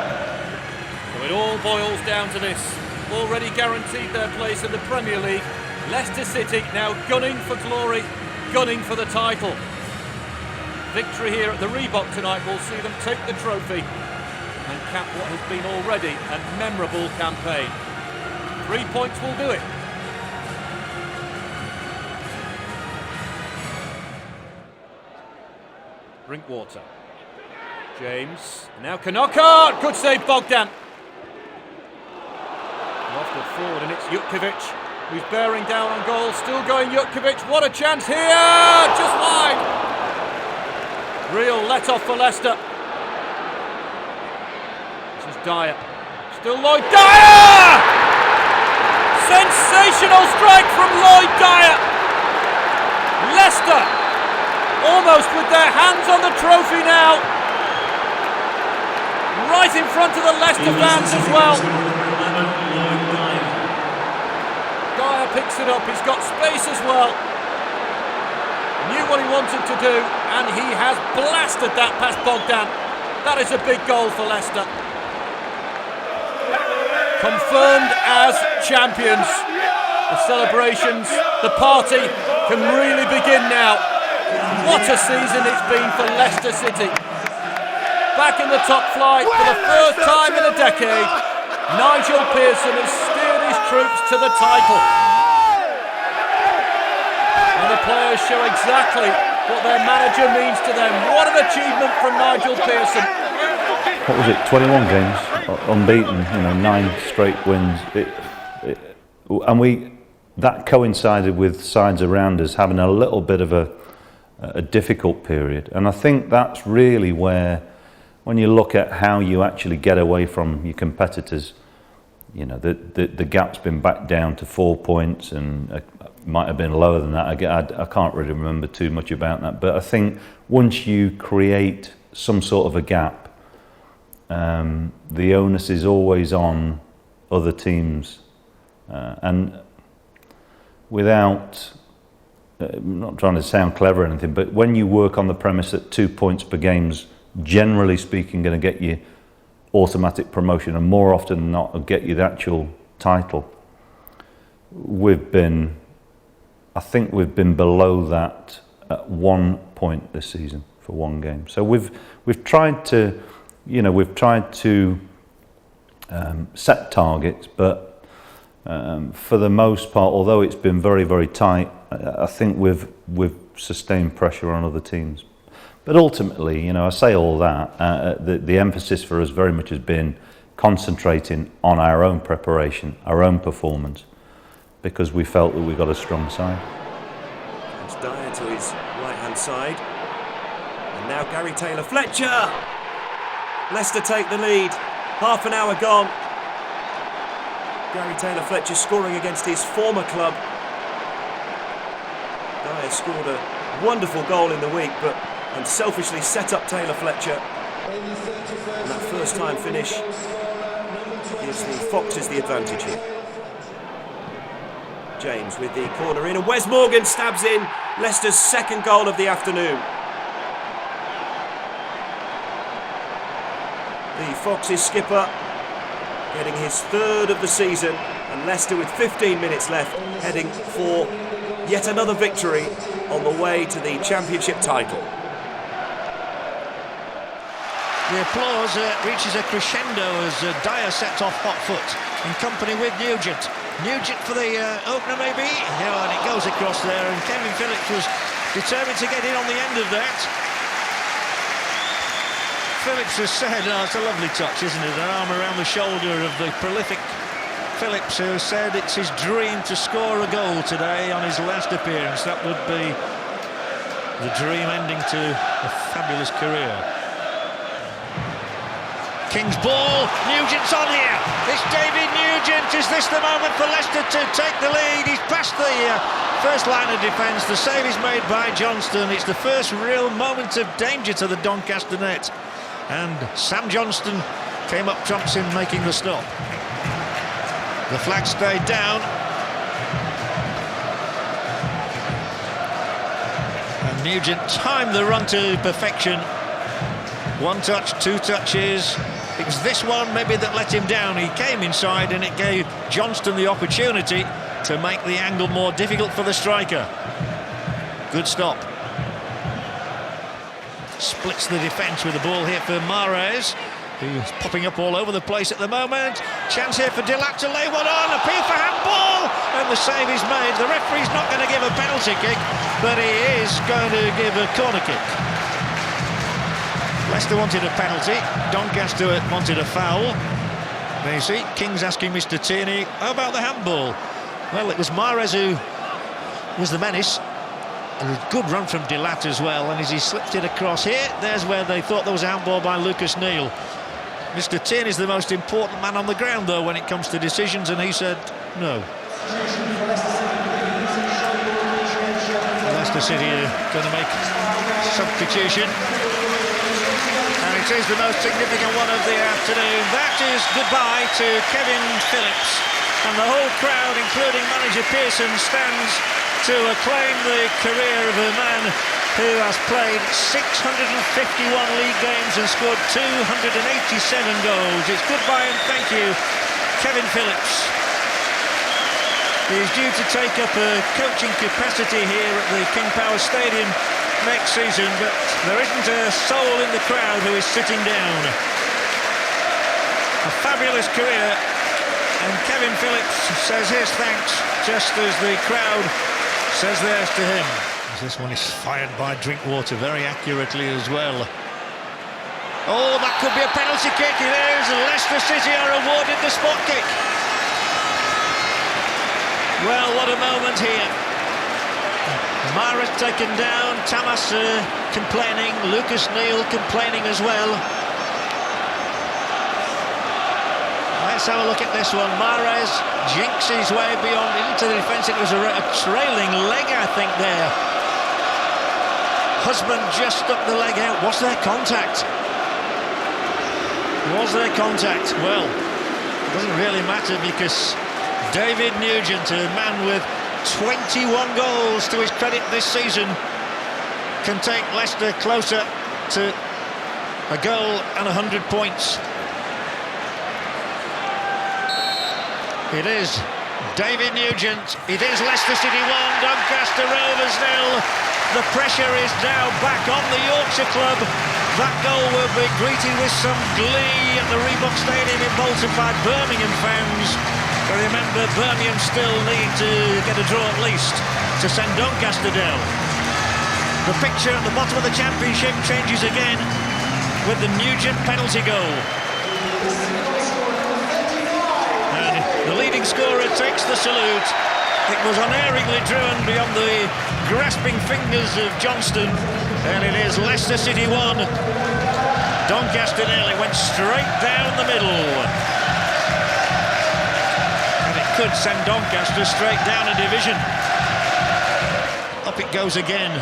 So it all boils down to this. Already guaranteed their place in the Premier League. Leicester City now gunning for glory, gunning for the title. Victory here at the Reebok tonight will see them take the trophy and cap what has been already a memorable campaign. 3 points will do it. Drinkwater. James. Now Knockaert. Good save, Bogdan. Lofted forward, and it's Jutkiewicz who's bearing down on goal. Still going Jutkiewicz. What a chance here! Just wide. Real let-off for Leicester. This is Dyer. Still Lloyd Dyer! Sensational strike from Lloyd Dyer. Leicester almost with their hands on the trophy now. Right in front of the Leicester fans as well. Dyer picks it up, he's got space as well. Knew what he wanted to do, and he has blasted that past Bogdan. That is a big goal for Leicester. Confirmed as champions. The celebrations, the party can really begin now. What a season it's been for Leicester City. Back in the top flight for the first time in a decade, Nigel Pearson has steered his troops to the title. And the players show exactly what their manager means to them. What an achievement from Nigel Pearson. What was it, 21 games unbeaten, 9 straight wins. That coincided with sides around us having a little bit of a difficult period. And I think that's really where, when you look at how you actually get away from your competitors, the gap's been back down to 4 points, and might have been lower than that. I can't really remember too much about that. But I think once you create some sort of a gap, the onus is always on other teams, and without, I'm not trying to sound clever or anything, but when you work on the premise that 2 points per game's generally speaking going to get you automatic promotion, and more often than not will get you the actual title, I think we've been below that at 1 point this season for one game. So we've tried to, set targets, but for the most part, although it's been very, very tight, I think we've sustained pressure on other teams. But ultimately, I say all that, the emphasis for us very much has been concentrating on our own preparation, our own performance, because we felt that we got a strong side. It's Dyer to his right-hand side. And now Gary Taylor-Fletcher! Leicester take the lead. Half an hour gone. Gary Taylor-Fletcher scoring against his former club. Dyer scored a wonderful goal in the week, but unselfishly set up Taylor-Fletcher. And that first-time finish gives the Foxes the advantage here. James with the corner in, and Wes Morgan stabs in Leicester's second goal of the afternoon. The Foxes skipper getting his third of the season, and Leicester with 15 minutes left heading for yet another victory on the way to the Championship title. The applause reaches a crescendo as Dyer sets off hot foot in company with Nugent. Nugent for the opener maybe, and it goes across there, and Kevin Phillips was determined to get in on the end of that. Phillips has said, it's a lovely touch, isn't it? An arm around the shoulder of the prolific Phillips, who said it's his dream to score a goal today on his last appearance. That would be the dream ending to a fabulous career. King's ball, Nugent's on here, it's David Nugent. Is this the moment for Leicester to take the lead? He's past the first line of defence, the save is made by Johnston. It's the first real moment of danger to the Doncaster net, and Sam Johnston came up trumps in making the stop. The flag stayed down, and Nugent timed the run to perfection. One touch, two touches. It was this one maybe that let him down. He came inside and it gave Johnston the opportunity to make the angle more difficult for the striker. Good stop. Splits the defence with the ball here for Mahrez, who's popping up all over the place at the moment. Chance here for Dilat to lay one on. Appeal for handball, and the save is made. The referee's not going to give a penalty kick, but he is going to give a corner kick. Leicester wanted a penalty, Doncaster wanted a foul. There you see, King's asking Mr. Tierney, how about the handball? Well, it was Mahrez who was the menace. And a good run from Dilat as well, and as he slipped it across here, there's where they thought there was a handball by Lucas Neal. Mr. Tierney's the most important man on the ground, though, when it comes to decisions, and he said no. Leicester City are going to make substitution. And it is the most significant one of the afternoon. That is goodbye to Kevin Phillips. And the whole crowd, including manager Pearson, stands to acclaim the career of a man who has played 651 league games and scored 287 goals. It's goodbye and thank you, Kevin Phillips. He's due to take up a coaching capacity here at the King Power Stadium next season, but there isn't a soul in the crowd who is sitting down. A fabulous career, and Kevin Phillips says his thanks just as the crowd says theirs to him. This one is fired by Drinkwater very accurately as well. Oh, that could be a penalty kick. It is. Leicester City are awarded the spot kick. Well, what a moment here. Mara's taken down, Tamas complaining, Lucas Neal complaining as well. Let's have a look at this one. Mahrez jinks his way beyond into the defence. It was a trailing leg, I think, there. Husband just stuck the leg out. Was there contact? Was there contact? Well, it doesn't really matter because David Nugent, a man with 21 goals to his credit this season, can take Leicester closer to a goal and 100 points. It is David Nugent. It is Leicester City 1, Doncaster Rovers 0. The pressure is now back on the Yorkshire club. That goal will be greeted with some glee at the Reebok Stadium in Bolton by Birmingham fans. But remember, Birmingham still need to get a draw at least to send Doncaster down. The picture at the bottom of the Championship changes again with the Nugent penalty goal. And the leading scorer takes the salute. It was unerringly driven beyond the grasping fingers of Johnston, and it is Leicester City 1, Doncaster 0. It went straight down the middle, and it could send Doncaster straight down a division. Up it goes again.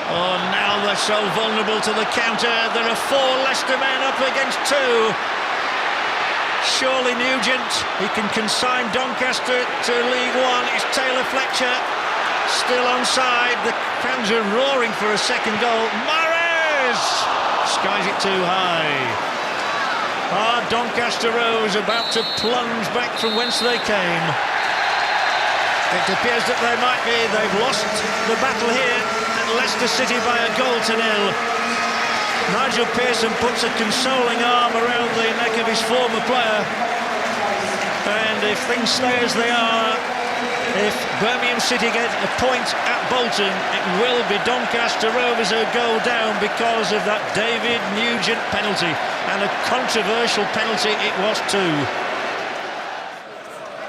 Oh, now they're so vulnerable to the counter. There are 4 Leicester men up against 2. Surely Nugent, he can consign Doncaster to League One. It's Taylor Fletcher, still onside. The fans are roaring for a second goal. Mahrez skies it too high. Doncaster Rovers about to plunge back from whence they came. It appears that they might be. They've lost the battle here at Leicester City by a goal to 0. Nigel Pearson puts a consoling arm around the neck of his former player, and if things stay as they are, if Birmingham City get a point at Bolton, it will be Doncaster Rovers who go down because of that David Nugent penalty, and a controversial penalty it was too.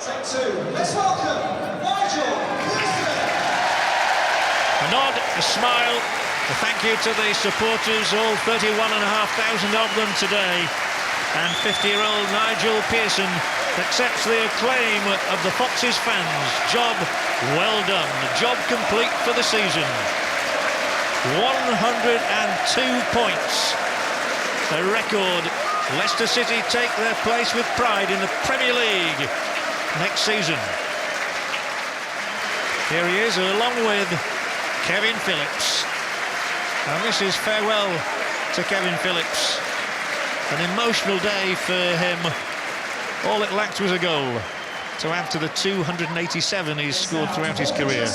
Take 2. Let's welcome Nigel Pearson. A nod, a smile. A thank you to the supporters, all 31,500 of them today. And 50-year-old Nigel Pearson accepts the acclaim of the Foxes fans. Job well done. Job complete for the season. 102 points. A record. Leicester City take their place with pride in the Premier League next season. Here he is, along with Kevin Phillips. And this is farewell to Kevin Phillips. An emotional day for him. All it lacked was a goal to add to the 287 he's scored throughout his career.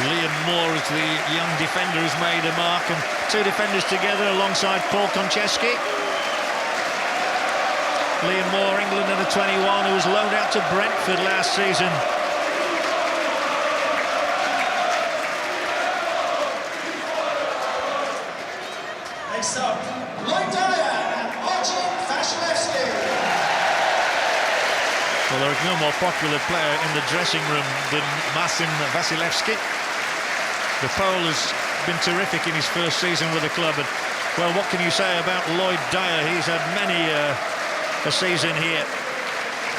Liam Moore is the young defender who's made a mark, and 2 defenders together alongside Paul Konchesky. Liam Moore, England under 21, who was loaned out to Brentford last season. Next up, Lloyd Dyer and Marcin Vasilevsky. Well, there is no more popular player in the dressing room than Marcin Vasilevsky. The Pole has been terrific in his first season with the club, and well, what can you say about Lloyd Dyer? He's had many a season here.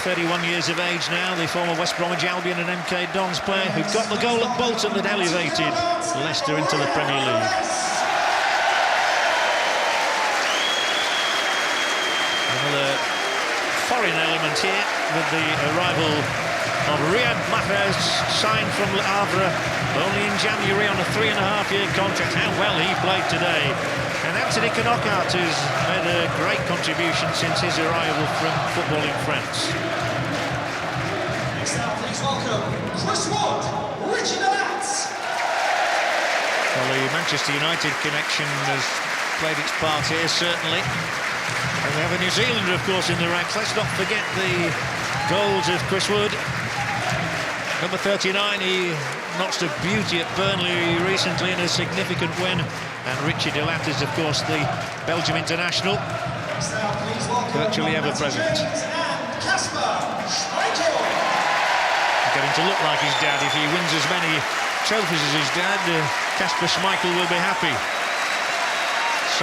31 years of age now, the former West Bromwich Albion and MK Dons player who got the goal at Bolton that elevated Leicester into the Premier League. Another foreign element here with the arrival of Riyad Mahrez, signed from Le Havre only in January on a 3.5-year contract. How well he played today. And Anthony Knockaert has made a great contribution since his arrival from football in France. Next up, please welcome Chris Wood, Richard Alats. Well, the Manchester United connection has played its part here, certainly. And we have a New Zealander, of course, in the ranks. Let's not forget the goals of Chris Wood. Number 39, he notched a beauty at Burnley recently in a significant win. And Richie de Laat is, of course, the Belgium international, virtually ever present. Getting to look like his dad. If he wins as many trophies as his dad, Kasper Schmeichel will be happy.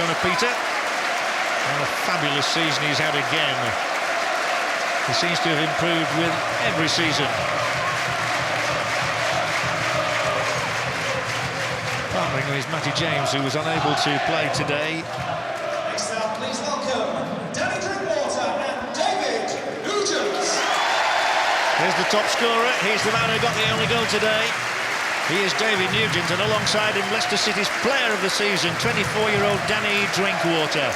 Son of Peter, and a fabulous season he's had again. He seems to have improved with every season. Partnering with Matty James, who was unable to play today. Next up, please welcome Danny Drinkwater and David Nugent. There's the top scorer. He's the man who got the only goal today. He is David Nugent, and alongside him, Leicester City's player of the season, 24-year-old Danny Drinkwater.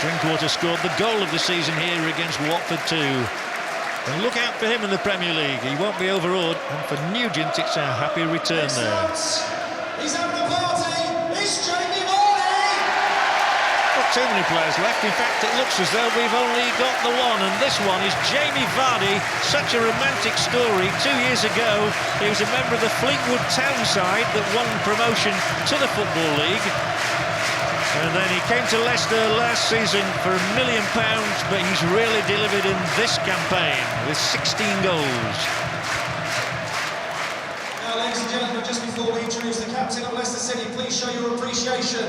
Drinkwater scored the goal of the season here against Watford too. And look out for him in the Premier League. He won't be overawed. And for Nugent, it's a happy return there. He's having a party. It's Jamie Vardy. Not too many players left. In fact, it looks as though we've only got the one. And this one is Jamie Vardy. Such a romantic story. 2 years ago, he was a member of the Fleetwood Town side that won promotion to the Football League. And then he came to Leicester last season for £1 million, but he's really delivered in this campaign with 16 goals. Now, ladies and gentlemen, just before we introduce the captain of Leicester City, please show your appreciation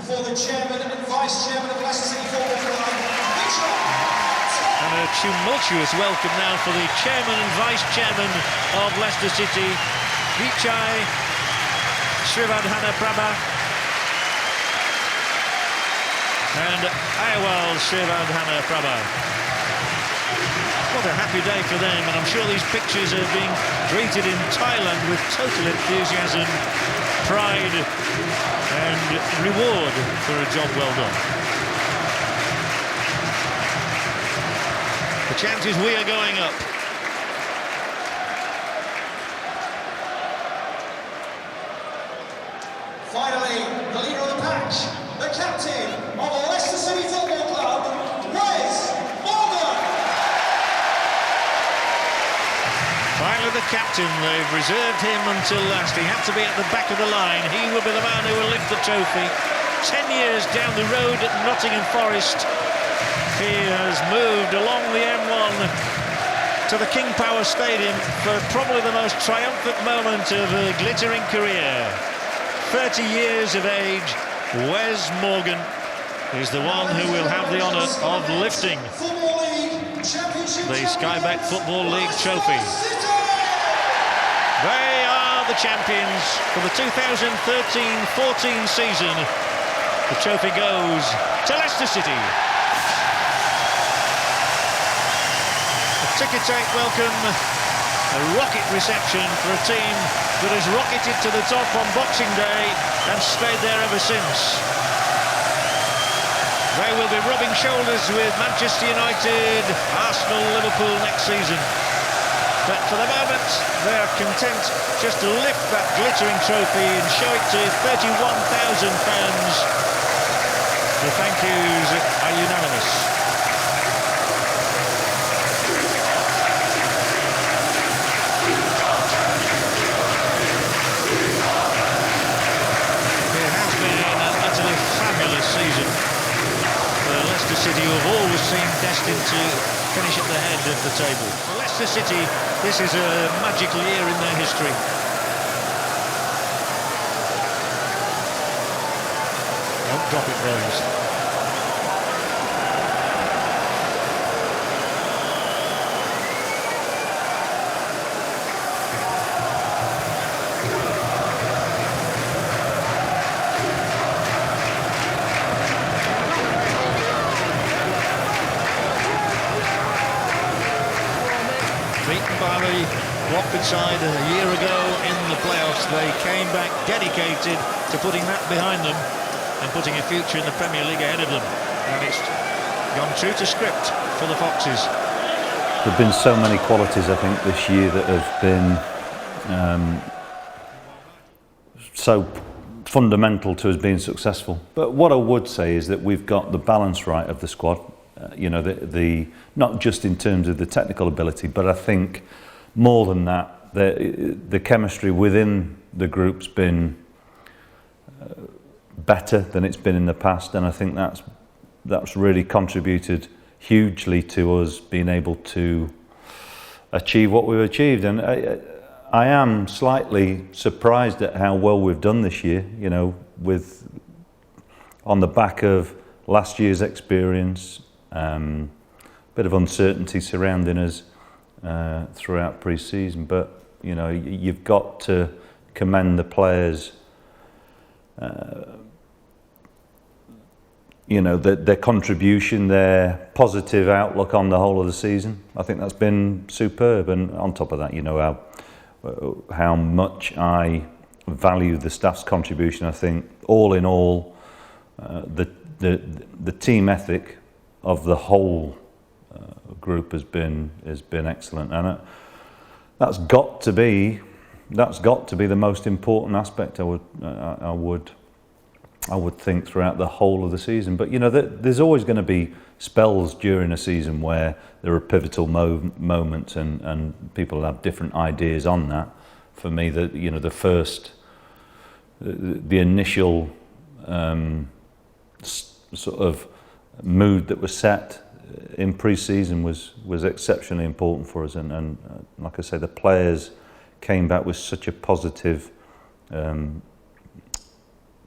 for the chairman and vice-chairman of Leicester City Football Club, Mitchell. And a tumultuous welcome now for the chairman and vice-chairman of Leicester City, Vichai Srivadhana Prabha and Ayawal Srivadhana Prabha. What a happy day for them, and I'm sure these pictures are being greeted in Thailand with total enthusiasm, pride and reward for a job well done. The chant is "We are going up." Finally, the leader of the pack, the captain of Leicester City Football Club, Wes Morgan. Finally the captain, they've reserved him until last. He had to be at the back of the line. He will be the man who will lift the trophy. 10 years down the road at Nottingham Forest. He has moved along the M1 to the King Power Stadium for probably the most triumphant moment of a glittering career. 30 years of age, Wes Morgan is the one who will have the honour of lifting the Sky Bet Football League trophy. They are the champions for the 2013-14 season. The trophy goes to Leicester City. A ticker-tape welcome, a rocket reception for a team that has rocketed to the top on Boxing Day and stayed there ever since. They will be rubbing shoulders with Manchester United, Arsenal, Liverpool next season. But for the moment, they are content just to lift that glittering trophy and show it to 31,000 fans. The thank yous are unanimous. It has been an utterly fabulous season for Leicester City, who have always seemed destined to finish at the head of the table. For Leicester City, this is a magical year in their history. Don't drop it, Rose. Beaten by the Watford side a year ago in the playoffs, they came back dedicated to putting that behind them and putting a future in the Premier League ahead of them. And it's gone true to script for the Foxes. There have been so many qualities, I think, this year that have been so fundamental to us being successful. But what I would say is that we've got the balance right of the squad. You know, the not just in terms of the technical ability, but I think more than that, the chemistry within the group's been better than it's been in the past, and I think that's really contributed hugely to us being able to achieve what we've achieved. And I am slightly surprised at how well we've done this year, you know, on the back of last year's experience, bit of uncertainty surrounding us throughout pre-season, but you know, you've got to commend the players, you know, their contribution, their positive outlook on the whole of the season. I think that's been superb, and on top of that, you know, how much I value the staff's contribution. I think all in all, the team ethic of the whole group has been excellent, and that's got to be the most important aspect. I would think throughout the whole of the season. But you know, there's always going to be spells during a season where there are pivotal moments, and people have different ideas on that. For me, you know, the initial sort of mood that was set in pre-season was exceptionally important for us, and like I say, the players came back with such a positive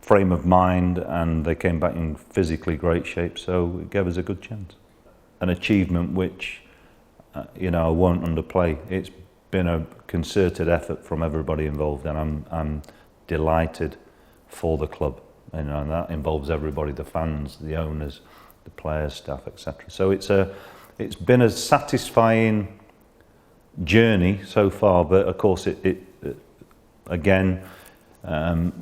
frame of mind, and they came back in physically great shape, so it gave us a good chance. An achievement which you know, I won't underplay. It's been a concerted effort from everybody involved, and I'm delighted for the club, you know, and that involves everybody, the fans, the owners, the players, staff, etc. So it's been a satisfying journey so far, but of course it again,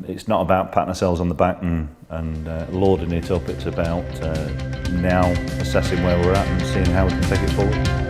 it's not about patting ourselves on the back and lauding it up. It's about now assessing where we're at and seeing how we can take it forward.